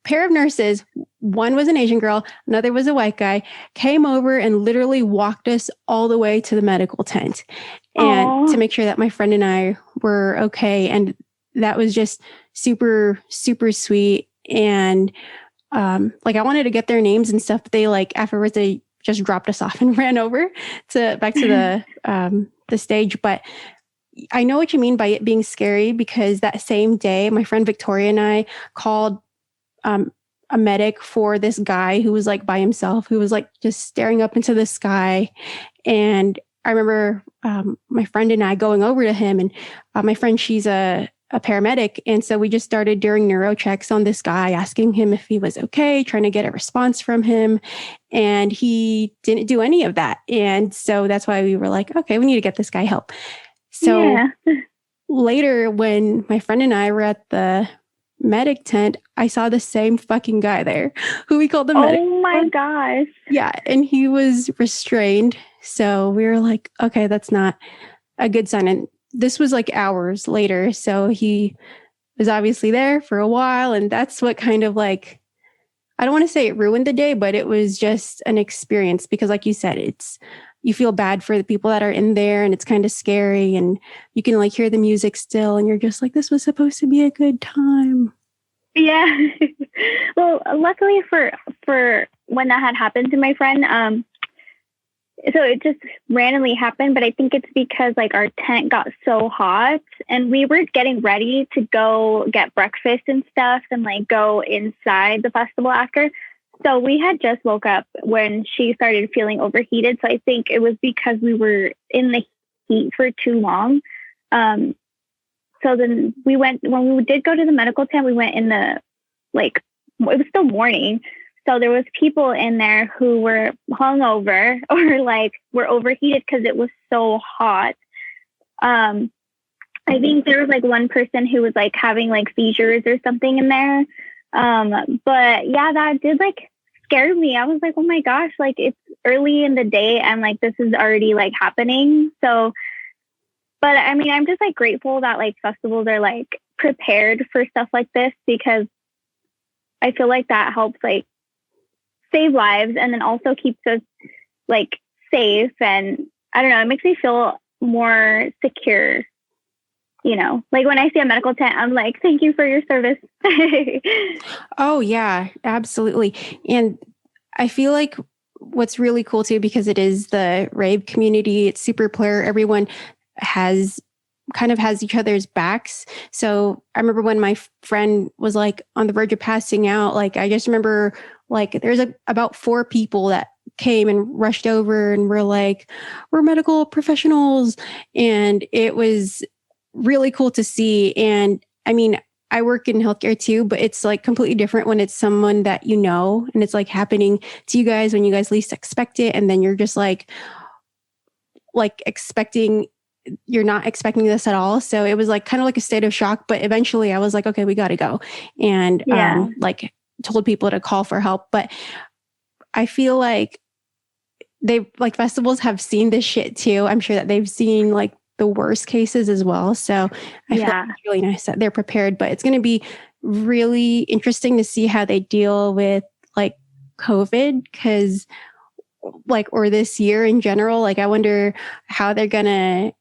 pair of nurses, one was an Asian girl, another was a white guy, came over and literally walked us all the way to the medical tent and to make sure that my friend and I were okay. And that was just super, super sweet. And like I wanted to get their names and stuff, but they like afterwards they just dropped us off and ran over back to the stage. But I know what you mean by it being scary because that same day, my friend Victoria and I called a medic for this guy who was like by himself, who was like just staring up into the sky. And I remember my friend and I going over to him, and my friend, she's a paramedic. And so we just started doing neuro checks on this guy, asking him if he was okay, trying to get a response from him. And he didn't do any of that. And so that's why we were like, okay, we need to get this guy help. So later, when my friend and I were at the medic tent, I saw the same fucking guy there who we called the medic. Oh my gosh. Yeah. And he was restrained. So we were like, okay, that's not a good sign. And this was like hours later. So he was obviously there for a while. And that's what kind of like, I don't want to say it ruined the day, but it was just an experience because like you said, you feel bad for the people that are in there and it's kind of scary and you can like hear the music still and you're just like, this was supposed to be a good time. Yeah. Well, luckily for when that had happened to my friend, so it just randomly happened, but I think it's because like our tent got so hot and we were getting ready to go get breakfast and stuff and like go inside the festival after. So we had just woke up when she started feeling overheated. So I think it was because we were in the heat for too long. So then when we did go to the medical tent, we went in it was still morning. So there was people in there who were hungover or like were overheated because it was so hot. I think there was like one person who was like having like seizures or something in there. But yeah, that did like scared me. I was like, oh my gosh, like it's early in the day and like this is already like happening. So, but I mean, I'm just like grateful that like festivals are like prepared for stuff like this, because I feel like that helps like save lives and then also keeps us like safe. And I don't know, it makes me feel more secure. You know, like when I see a medical tent, I'm like, thank you for your service. Oh, yeah, absolutely. And I feel like what's really cool too, because it is the rave community, it's super player. Everyone has each other's backs. So I remember when my friend was like on the verge of passing out, like I just remember like there's about 4 people that came and rushed over and were like, we're medical professionals. And it was really cool to see. And I mean, I work in healthcare too, but it's like completely different when it's someone that you know and it's like happening to you guys when you guys least expect it. And then you're just like expecting, you're not expecting this at all. So it was like kind of like a state of shock, but eventually I was like, okay, we got to go. And like told people to call for help. But I feel like festivals have seen this shit too. I'm sure that they've seen like the worst cases as well. So I feel like it's really nice that they're prepared, but it's going to be really interesting to see how they deal with like COVID, because or this year in general. Like I wonder how they're going to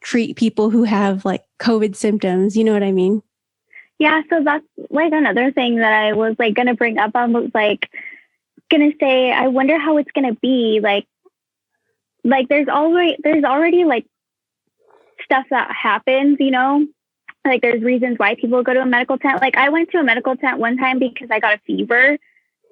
treat people who have like COVID symptoms. You know what I mean? Yeah. So that's like another thing that I was like going to bring up. I was like going to say, I wonder how it's going to be like there's already like stuff that happens, you know, like there's reasons why people go to a medical tent. Like I went to a medical tent one time because I got a fever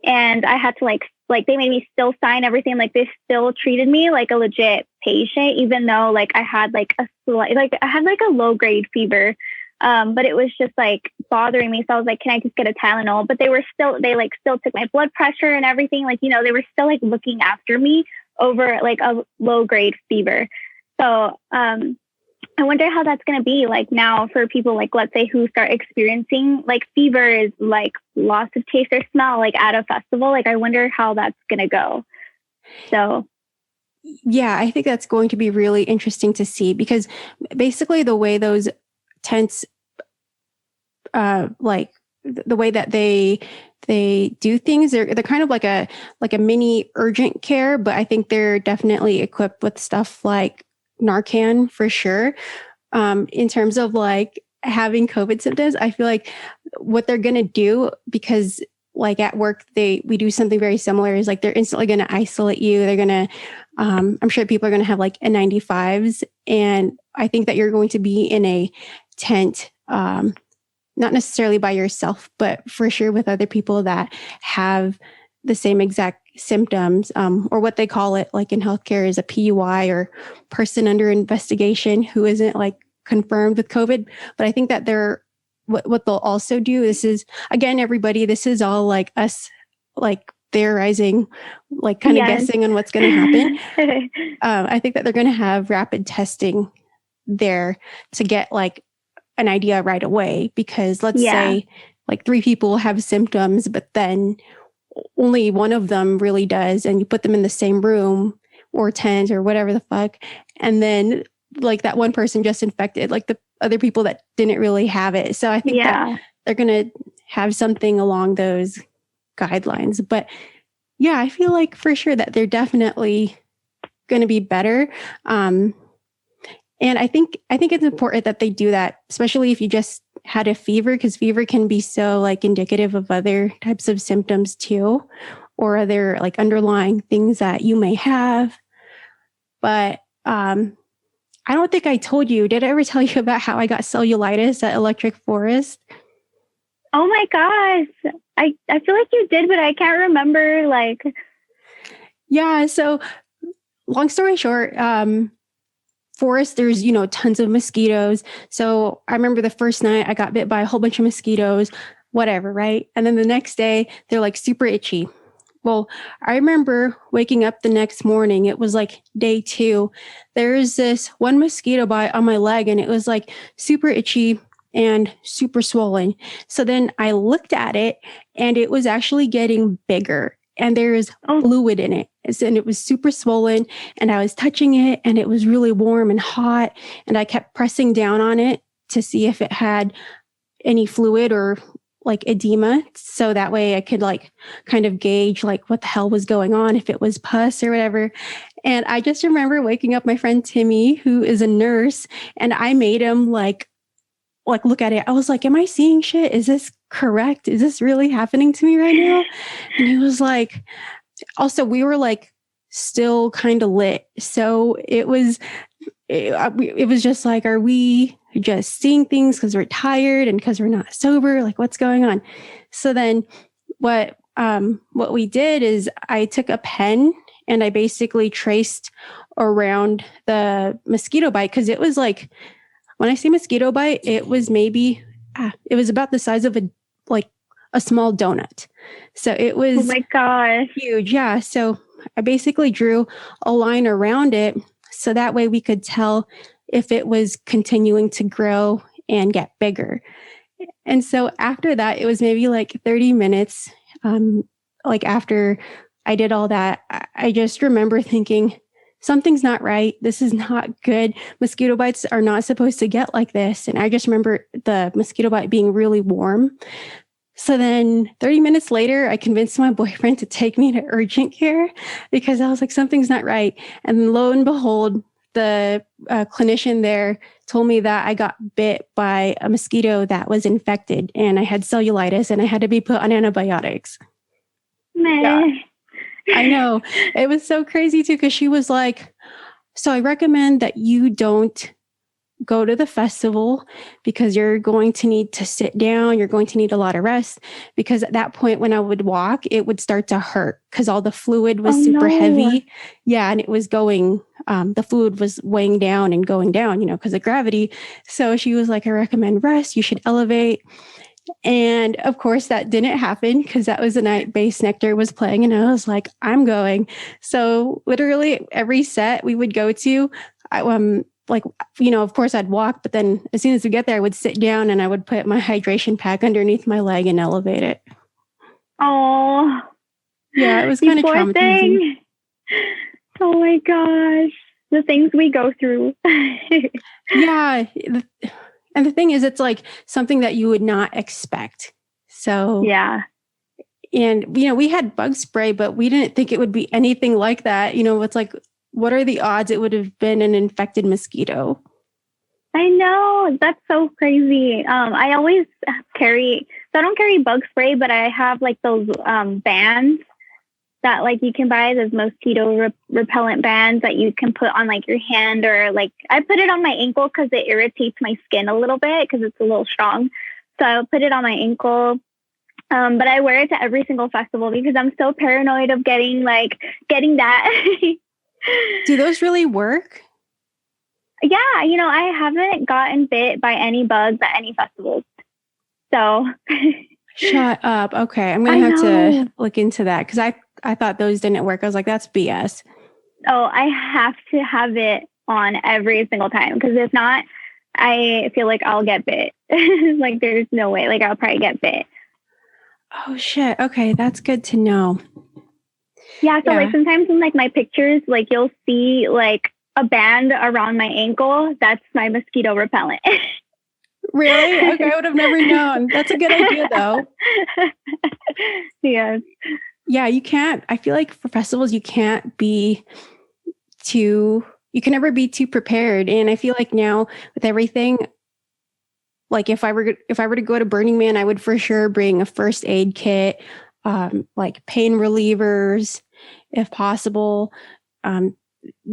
and I had to like they made me still sign everything. Like they still treated me like a legit patient, even though like I had like a low grade fever. But it was just like bothering me. So I was like, can I just get a Tylenol? But they still took my blood pressure and everything. Like, you know, they were still like looking after me over like a low grade fever. So, I wonder how that's going to be like now for people, like, let's say who start experiencing like fever is like loss of taste or smell, like at a festival. Like, I wonder how that's going to go. So, yeah, I think that's going to be really interesting to see, because basically the way those tents, like the way that they do things, they're kind of like a mini urgent care, but I think they're definitely equipped with stuff like Narcan for sure. In terms of like having COVID symptoms, I feel like what they're going to do, because like at work, we do something very similar, is like they're instantly going to isolate you. They're going to, I'm sure people are going to have like N95s. And I think that you're going to be in a tent, not necessarily by yourself, but for sure with other people that have the same exact symptoms, or what they call it like in healthcare is a PUI, or person under investigation, who isn't like confirmed with COVID. But I think that what they'll also do, this is, again, everybody, this is all like us, like theorizing, like kind of guessing on what's going to happen. I think that they're going to have rapid testing there to get like an idea right away, because let's say like 3 people have symptoms, but then only one of them really does, and you put them in the same room or tent or whatever the fuck, and then like that one person just infected like the other people that didn't really have it. So I think that they're going to have something along those guidelines. But yeah, I feel like for sure that they're definitely going to be better. And I think it's important that they do that, especially if you just had a fever, because fever can be so like indicative of other types of symptoms too, or other like underlying things that you may have. But I don't think I told you. Did I ever tell you about how I got cellulitis at Electric Forest? Oh my gosh. I feel like you did, but I can't remember. Like, yeah. So long story short, forest, there's, tons of mosquitoes. So I remember the first night I got bit by a whole bunch of mosquitoes, whatever, right? And then the next day they're like super itchy. Well, I remember waking up the next morning, it was like day 2. There's this one mosquito bite on my leg and it was like super itchy and super swollen. So then I looked at it and it was actually getting bigger. and there's fluid in it. And it was super swollen, and I was touching it, and it was really warm and hot. And I kept pressing down on it to see if it had any fluid or like edema. So that way I could like kind of gauge like what the hell was going on, if it was pus or whatever. And I just remember waking up my friend Timmy, who is a nurse, and I made him like look at it. I was like, am I seeing shit? Is this correct? Is this really happening to me right now? And he was like, also, we were like still kind of lit. So it was just like, are we just seeing things because we're tired and because we're not sober? Like, what's going on? So then what we did is I took a pen and I basically traced around the mosquito bite, because it was like, when I say mosquito bite, it was maybe, it was about the size of a small donut. So it was, oh my gosh, huge. Yeah. So I basically drew a line around it, so that way we could tell if it was continuing to grow and get bigger. And so after that, it was maybe like 30 minutes. Like after I did all that, I just remember thinking, something's not right. This is not good. Mosquito bites are not supposed to get like this. And I just remember the mosquito bite being really warm. So then 30 minutes later, I convinced my boyfriend to take me to urgent care, because I was like, something's not right. And lo and behold, the clinician there told me that I got bit by a mosquito that was infected, and I had cellulitis, and I had to be put on antibiotics. man. Yeah. I know. It was so crazy too, because she was like, so I recommend that you don't go to the festival, because you're going to need to sit down. You're going to need a lot of rest, because at that point when I would walk, it would start to hurt because all the fluid was super heavy. Yeah. And it was going, the fluid was weighing down and going down, because of gravity. So she was like, I recommend rest. You should elevate. And of course that didn't happen, because that was the night Bass Nectar was playing, and I was like, I'm going. So literally every set we would go to, of course I'd walk, but then as soon as we get there, I would sit down and I would put my hydration pack underneath my leg and elevate it. Oh, yeah, it was kind of traumatizing. Oh my gosh, the things we go through. Yeah. And the thing is, it's like something that you would not expect. So, yeah. And, we had bug spray, but we didn't think it would be anything like that. It's like, what are the odds it would have been an infected mosquito? I know. That's so crazy. I always carry, so I don't carry bug spray, but I have like those bands that like you can buy, those mosquito repellent bands that you can put on like your hand, or like I put it on my ankle because it irritates my skin a little bit because it's a little strong. So I'll put it on my ankle. But I wear it to every single festival because I'm so paranoid of getting that. Do those really work? Yeah, I haven't gotten bit by any bugs at any festivals. So shut up. Okay, I'm gonna have to look into that, because I thought those didn't work. I was like, that's BS. Oh, I have to have it on every single time, because if not, I feel like I'll get bit. Like there's no way. Like I'll probably get bit. Oh shit. Okay, that's good to know. Yeah, so like sometimes in like my pictures, like you'll see like a band around my ankle. That's my mosquito repellent. Really? Okay, I would have never known. That's a good idea though. Yes. Yeah, you can't. I feel like for festivals, you can never be too prepared. And I feel like now with everything, like if I were to go to Burning Man, I would for sure bring a first aid kit, like pain relievers, if possible.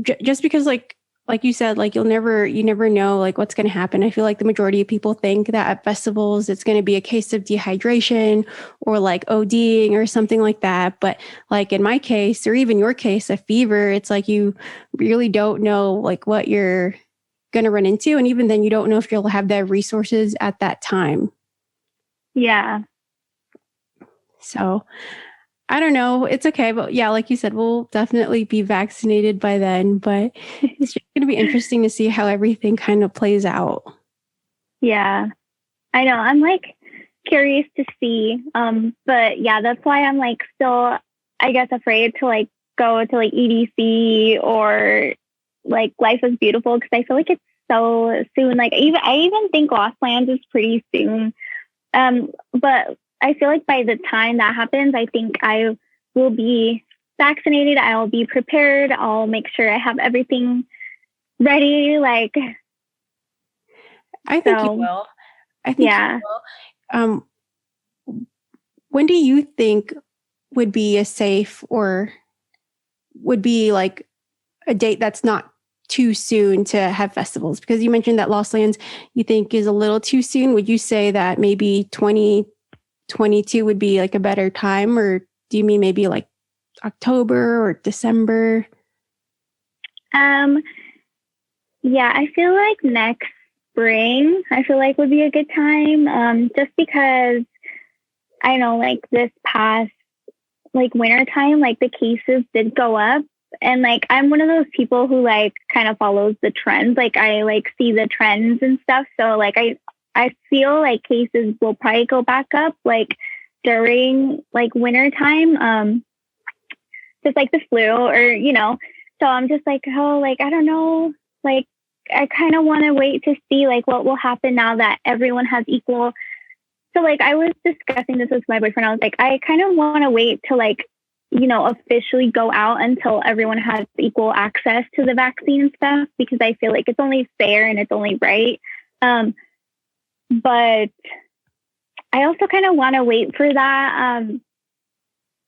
Just because like you said, like you never know like what's going to happen. I feel like the majority of people think that at festivals, it's going to be a case of dehydration or like ODing or something like that. But like in my case, or even your case, a fever, it's like you really don't know like what you're going to run into. And even then you don't know if you'll have the resources at that time. Yeah. So I don't know. It's okay. But yeah, like you said, we'll definitely be vaccinated by then. But it's just going to be interesting to see how everything kind of plays out. Yeah, I know. I'm like curious to see. But yeah, that's why I'm like still, I guess, afraid to like go to like EDC or like Life is Beautiful because I feel like it's so soon. Like I even think Lost Lands is pretty soon. But I feel like by the time that happens, I think I will be vaccinated. I'll be prepared. I'll make sure I have everything ready. Like, I think you will. I think yeah. you will. When do you think would be a safe or would be like a date that's not too soon to have festivals? Because you mentioned that Lost Lands you think is a little too soon. Would you say that maybe 2022 would be like a better time, or do you mean maybe like October or December? Yeah, I feel like next spring I feel like would be a good time. Just because I know like this past like winter time, like the cases did go up. And like I'm one of those people who like kind of follows the trends. Like I like see the trends and stuff. So like I feel like cases will probably go back up like during like winter time. Just like the flu or, you know. So I'm just like, oh, like I don't know. Like I kind of want to wait to see like what will happen now that everyone has equal. So like I was discussing this with my boyfriend. I was like, I kind of want to wait to like, you know, officially go out until everyone has equal access to the vaccine and stuff, because I feel like it's only fair and it's only right. But I also kind of want to wait for that.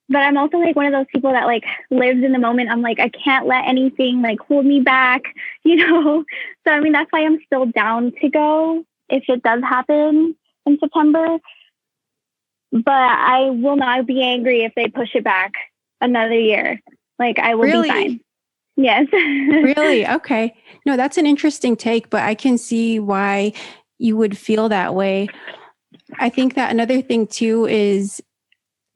But I'm also like one of those people that like lives in the moment. I'm like, I can't let anything like hold me back, you know? So, I mean, that's why I'm still down to go if it does happen in September. But I will not be angry if they push it back another year. Like I will be fine. Yes. Really? Okay. No, that's an interesting take, but I can see why you would feel that way. I think that another thing too is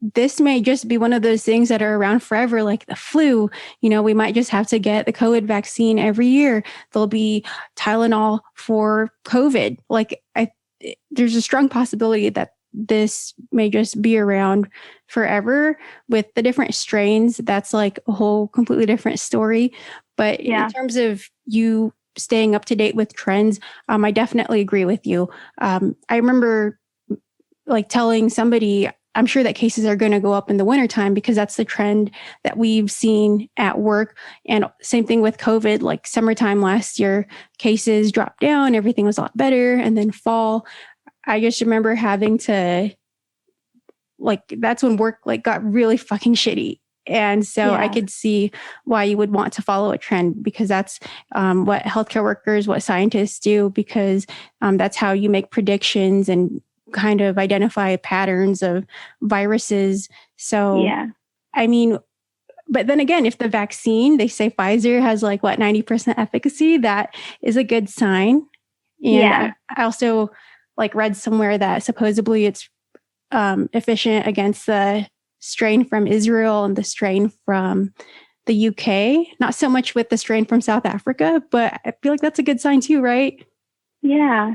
this may just be one of those things that are around forever, like the flu. You know, we might just have to get the COVID vaccine every year. There'll be Tylenol for COVID. Like there's a strong possibility that this may just be around forever with the different strains. That's like a whole completely different story. But in terms of you staying up to date with trends, I definitely agree with you. I remember like telling somebody, I'm sure that cases are going to go up in the wintertime because that's the trend that we've seen at work. And same thing with COVID, like summertime last year, cases dropped down, everything was a lot better. And then fall, I just remember having to, like, that's when work like got really fucking shitty. And so I could see why you would want to follow a trend, because that's what healthcare workers, what scientists do, because that's how you make predictions and kind of identify patterns of viruses. So, I mean, but then again, if the vaccine, they say Pfizer has like what, 90% efficacy, that is a good sign. And I also like read somewhere that supposedly it's efficient against the strain from Israel and the strain from the UK, not so much with the strain from South Africa, but I feel like that's a good sign too, right? Yeah.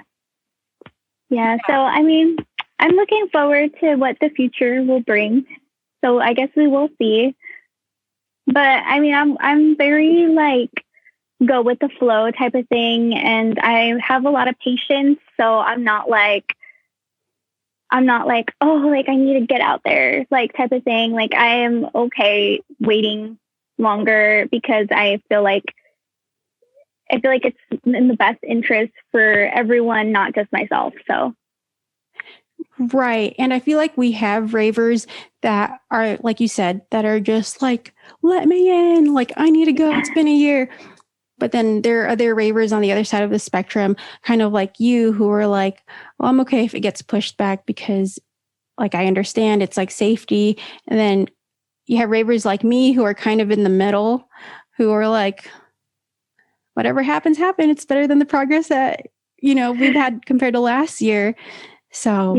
So, I mean, I'm looking forward to what the future will bring. So I guess we will see. But I mean, I'm very like go with the flow type of thing. And I have a lot of patience. So I'm not like, oh, like I need to get out there, like type of thing. Like I am okay waiting longer because I feel like it's in the best interest for everyone, not just myself. So. Right. And I feel like we have ravers that are, like you said, that are just like, let me in, like I need to go. It's been a year. But then there are other ravers on the other side of the spectrum, kind of like you, who are like, well, I'm okay if it gets pushed back because like I understand it's like safety. And then you have ravers like me who are kind of in the middle, who are like, whatever happens, happen. It's better than the progress that, you know, we've had compared to last year. So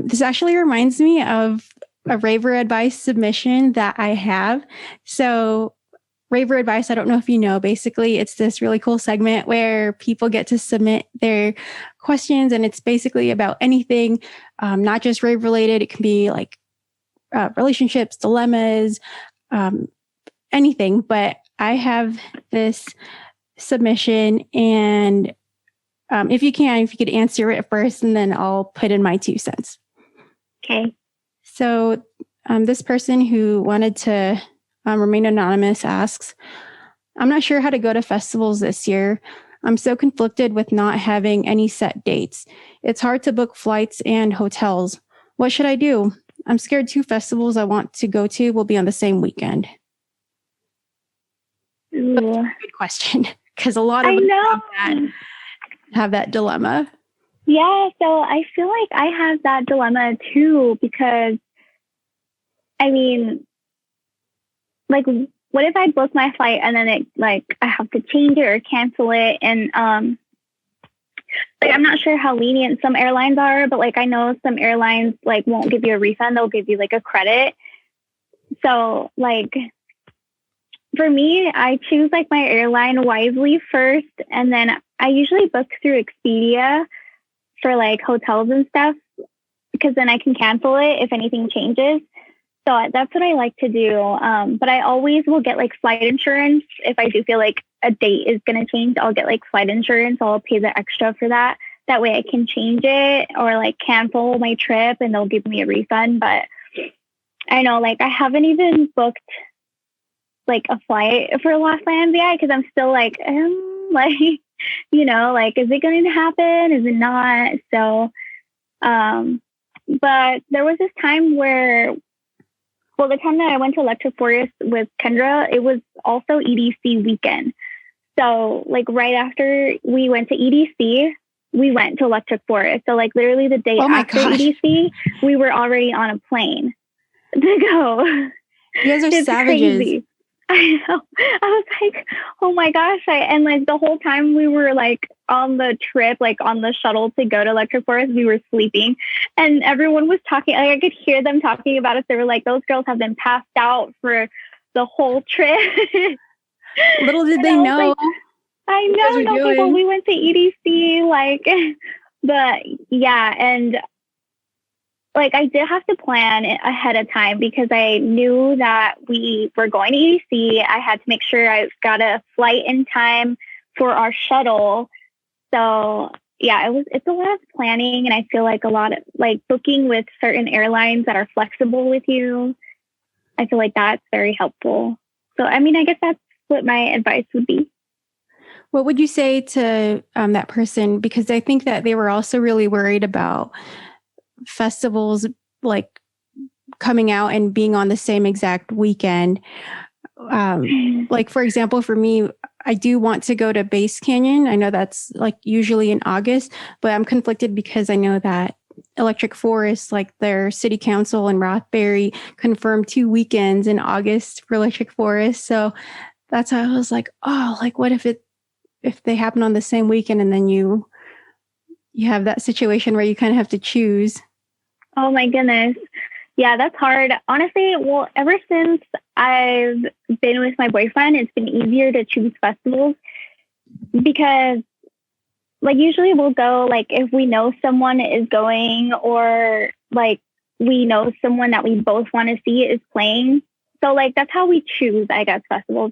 this actually reminds me of a Raver Advice submission that I have. So Raver Advice, I don't know if you know, basically it's this really cool segment where people get to submit their questions, and it's basically about anything, not just rave related. It can be like relationships, dilemmas, anything. But I have this submission, and if you could answer it first, and then I'll put in my 2 cents. Okay. So this person who wanted to remain anonymous asks, I'm not sure how to go to festivals this year. I'm so conflicted with not having any set dates. It's hard to book flights and hotels. What should I do? I'm scared 2 festivals I want to go to will be on the same weekend. Ooh. Good question, because a lot of us have that dilemma. Yeah, so I feel like I have that dilemma too, because I mean, like, what if I book my flight and then I have to change it or cancel it? And I'm not sure how lenient some airlines are, but I know some airlines won't give you a refund; they'll give you a credit. So for me, I choose my airline wisely first, and then I usually book through Expedia for hotels and stuff, because then I can cancel it if anything changes. So that's what I like to do. But I always will get flight insurance. If I do feel a date is going to change, I'll get flight insurance. I'll pay the extra for that. That way I can change it or cancel my trip and they'll give me a refund. But I know I haven't even booked a flight for Los Angeles yet, because I'm still is it going to happen? Is it not? So, but there was this time where, the time that I went to Electric Forest with Kendra, it was also EDC weekend. So right after we went to EDC, we went to Electric Forest. So literally the day after EDC, we were already on a plane to go. You guys are savages. Crazy. I know. I was oh my gosh. And the whole time we were on the trip, on the shuttle to go to Electric Forest, we were sleeping. And everyone was talking. I could hear them talking about us. They were those girls have been passed out for the whole trip. Little did they know. I know. No, people, we went to EDC, but yeah. And I did have to plan ahead of time, because I knew that we were going to EDC. I had to make sure I got a flight in time for our shuttle. So yeah, it's a lot of planning, and I feel a lot of booking with certain airlines that are flexible with you. I feel that's very helpful. So I mean, I guess that's what my advice would be. What would you say to that person? Because I think that they were also really worried about festivals coming out and being on the same exact weekend. For example, for me, I do want to go to Base Canyon. I know that's usually in August, but I'm conflicted because I know that Electric Forest, their city council in Rothbury, confirmed 2 weekends in August for Electric Forest. So that's how I was what if they happen on the same weekend, and then you have that situation where you kind of have to choose. Oh my goodness. Yeah, that's hard. Honestly, ever since I've been with my boyfriend, it's been easier to choose festivals, because usually we'll go if we know someone is going, or we know someone that we both want to see is playing. So that's how we choose, I guess, festivals.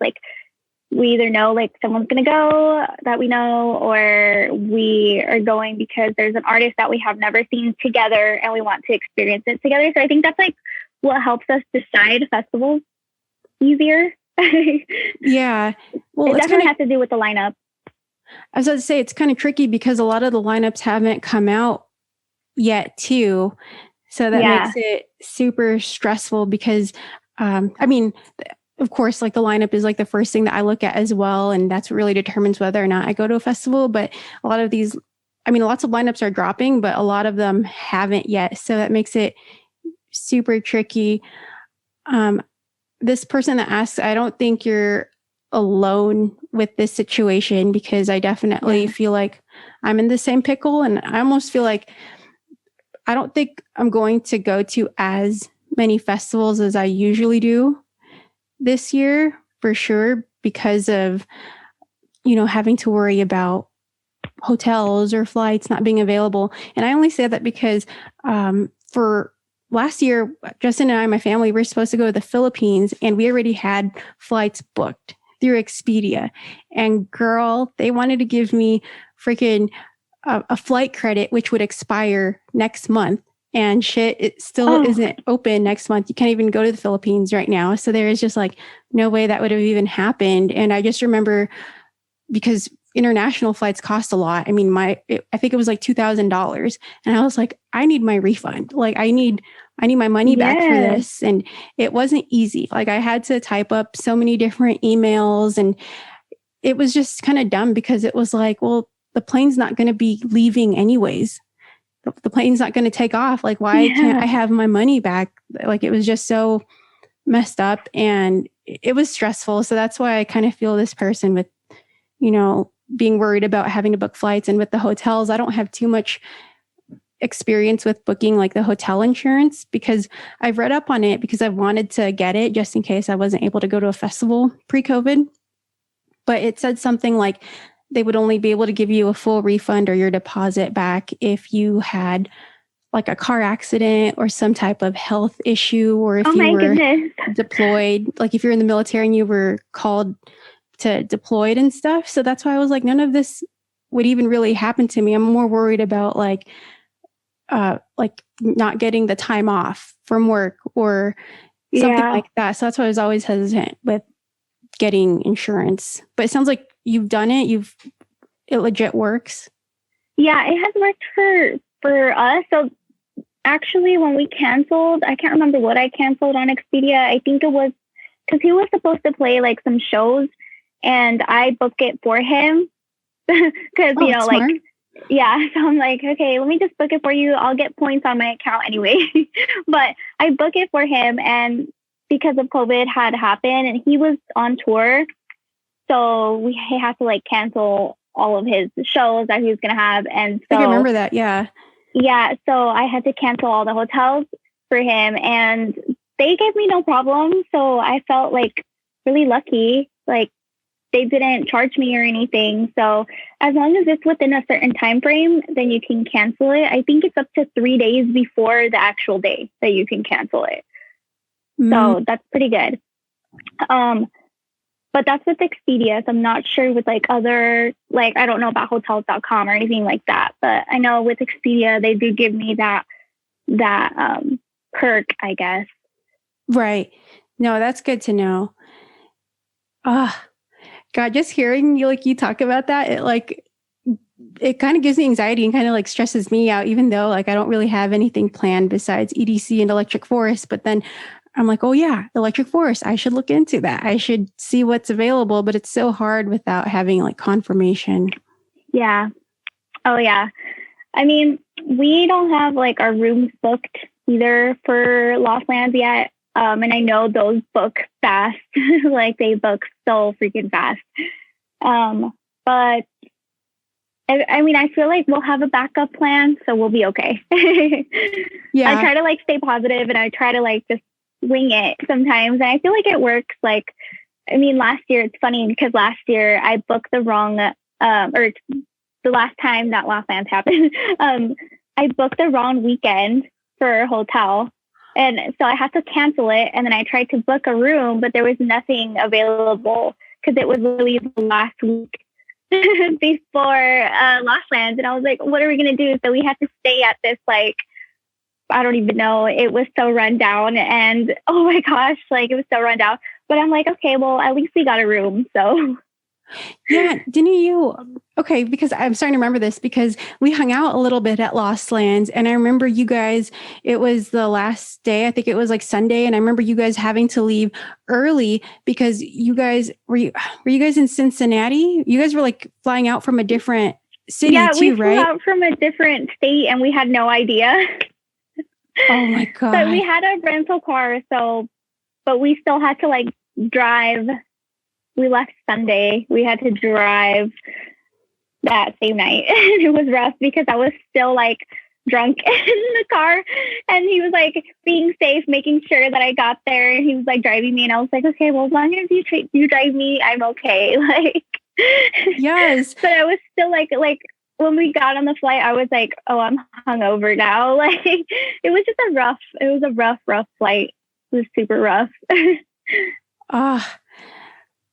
We either know someone's going to go that we know, or we are going because there's an artist that we have never seen together and we want to experience it together. So I think that's what helps us decide festivals easier. Yeah. Well, it definitely has to do with the lineup. I was about to say, it's kind of tricky because a lot of the lineups haven't come out yet too. So that makes it super stressful, because of course, the lineup is the first thing that I look at as well. And that's what really determines whether or not I go to a festival. But a lot of these, lots of lineups are dropping, but a lot of them haven't yet. So that makes it super tricky. This person that asks, I don't think you're alone with this situation, because I definitely feel I'm in the same pickle. And I almost feel I don't think I'm going to go to as many festivals as I usually do this year, for sure, because of, having to worry about hotels or flights not being available. And I only say that because for last year, Justin and I, my family, we were supposed to go to the Philippines, and we already had flights booked through Expedia. And girl, they wanted to give me freaking a flight credit, which would expire next month. And shit, it still isn't open next month. You can't even go to the Philippines right now. So there is just like no way that would have even happened. And I just remember, because international flights cost a lot. I mean, I think it was like $2,000. And I was like, I need my refund. Like I need my money back for this. And it wasn't easy. Like I had to type up so many different emails, and it was just kind of dumb because it was like, well, the plane's not going to be leaving anyways. The plane's not going to take off. Like, why can't I have my money back? Like, it was just so messed up, and it was stressful. So that's why I kind of feel this person with, being worried about having to book flights. And with the hotels, I don't have too much experience with booking like the hotel insurance, because I've read up on it because I wanted to get it just in case I wasn't able to go to a festival pre-COVID. But it said something like they would only be able to give you a full refund or your deposit back if you had like a car accident or some type of health issue, or if you were deployed, like if you're in the military and you were called to deployed and stuff. So that's why I was like, none of this would even really happen to me. I'm more worried about like not getting the time off from work or something like that. So that's why I was always hesitant with getting insurance. But it sounds like you've done it. It legit works. Yeah, it has worked for us. So actually, when we canceled, I can't remember what I canceled on Expedia. I think it was because he was supposed to play like some shows, and I booked it for him because smart. So I'm like, okay, let me just book it for you. I'll get points on my account anyway. But I booked it for him, and because of COVID had happened, and he was on tour, so he had to like cancel all of his shows that he was gonna have. And so I remember that, yeah. So I had to cancel all the hotels for him, and they gave me no problem. So I felt like really lucky. Like they didn't charge me or anything. So as long as it's within a certain time frame, then you can cancel it. I think it's up to 3 days before the actual day that you can cancel it. So that's pretty good. But that's with Expedia. So I'm not sure with like other, like, I don't know about hotels.com or anything like that. But I know with Expedia, they do give me that perk, I guess. Right. No, that's good to know. God, just hearing you talk about that, it kind of gives me anxiety and kind of like stresses me out, even though like I don't really have anything planned besides EDC and Electric Forest. But then I'm like, oh yeah, Electric Forest, I should look into that. I should see what's available, but it's so hard without having like confirmation. Yeah. Oh yeah. I mean, we don't have like our rooms booked either for Lost Lands yet. And I know those book fast, like they book so freaking fast. But I mean, I feel like we'll have a backup plan, so we'll be okay. Yeah. I try to like stay positive, and I try to like just wing it sometimes. And I feel like it works. Like, I mean, last year, it's funny because last year I booked the wrong, or the last time that Lost Lands happened, I booked the wrong weekend for a hotel. And so I had to cancel it. And then I tried to book a room, but there was nothing available because it was really the last week before Lost Lands. And I was like, what are we going to do? So we had to stay at this, like, I don't even know. It was so run down. And oh my gosh, like it was so run down. But I'm like, okay, well, at least we got a room. So yeah, didn't you? Okay, because I'm starting to remember this because we hung out a little bit at Lost Lands, and I remember you guys, it was the last day, I think it was like Sunday, and I remember you guys having to leave early because you guys, were you guys in Cincinnati? You guys were like flying out from a different city too, right? Yeah, we flew out from a different state and we had no idea. Oh my God. But we had a rental car, but we still had to like drive. We left Sunday. We had to drive that same night. It was rough because I was still like drunk in the car, and he was like being safe, making sure that I got there. And he was like driving me, and I was like, okay, well, as long as you drive me, I'm okay. Like, yes. But I was still like when we got on the flight, I was like, oh, I'm hungover now. Like it was just a rough flight. It was super rough. Ah,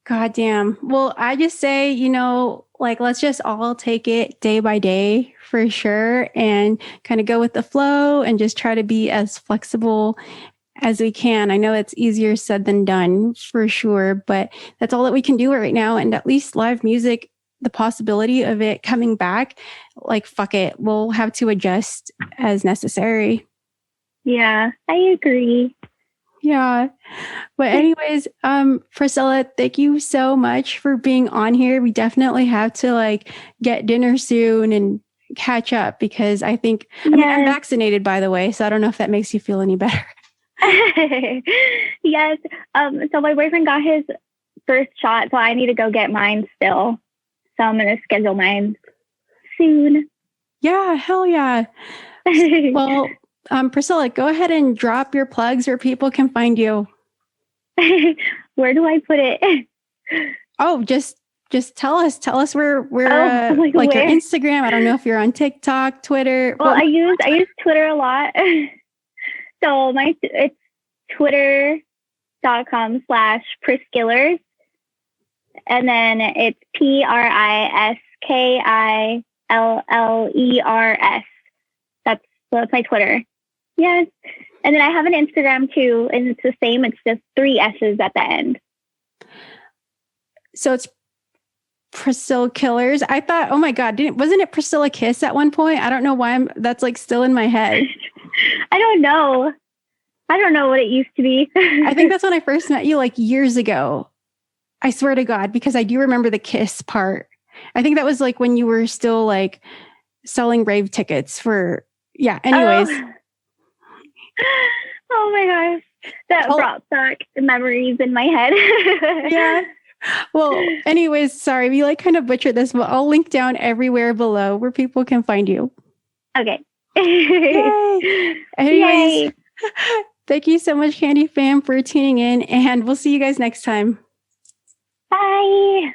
goddamn. Well, I just say, like, let's just all take it day by day for sure and kind of go with the flow and just try to be as flexible as we can. I know it's easier said than done for sure, but that's all that we can do right now. And at least live music, the possibility of it coming back, like, fuck it, we'll have to adjust as necessary. Yeah, I agree. Yeah. But anyways, Priscilla, thank you so much for being on here. We definitely have to like get dinner soon and catch up because I think, I mean, I'm vaccinated, by the way, so I don't know if that makes you feel any better. Yes. So my boyfriend got his first shot, so I need to go get mine still. So I'm going to schedule mine soon. Yeah, hell yeah. Well, Priscilla, go ahead and drop your plugs where people can find you. Where do I put it? Oh, just tell us where like where? Your Instagram. I don't know if you're on TikTok, Twitter. Well, I use Twitter a lot. So it's twitter.com/Priskillers. And then it's Priskillers. That's my Twitter. Yes. And then I have an Instagram too, and it's the same. It's just 3 S's at the end. So it's Priscilla Killers. I thought, oh my God, wasn't it Priscilla Kiss at one point? I don't know why that's like still in my head. I don't know what it used to be. I think that's when I first met you, like years ago. I swear to God, because I do remember the Kiss part. I think that was like when you were still like selling rave tickets for, yeah. Anyways. Oh my gosh. That brought back memories in my head. Yeah. Well, anyways, sorry, we like kind of butchered this, but I'll link down everywhere below where people can find you. Okay. Yay. Anyways, thank you so much, Kandi fam, for tuning in, and we'll see you guys next time. Bye.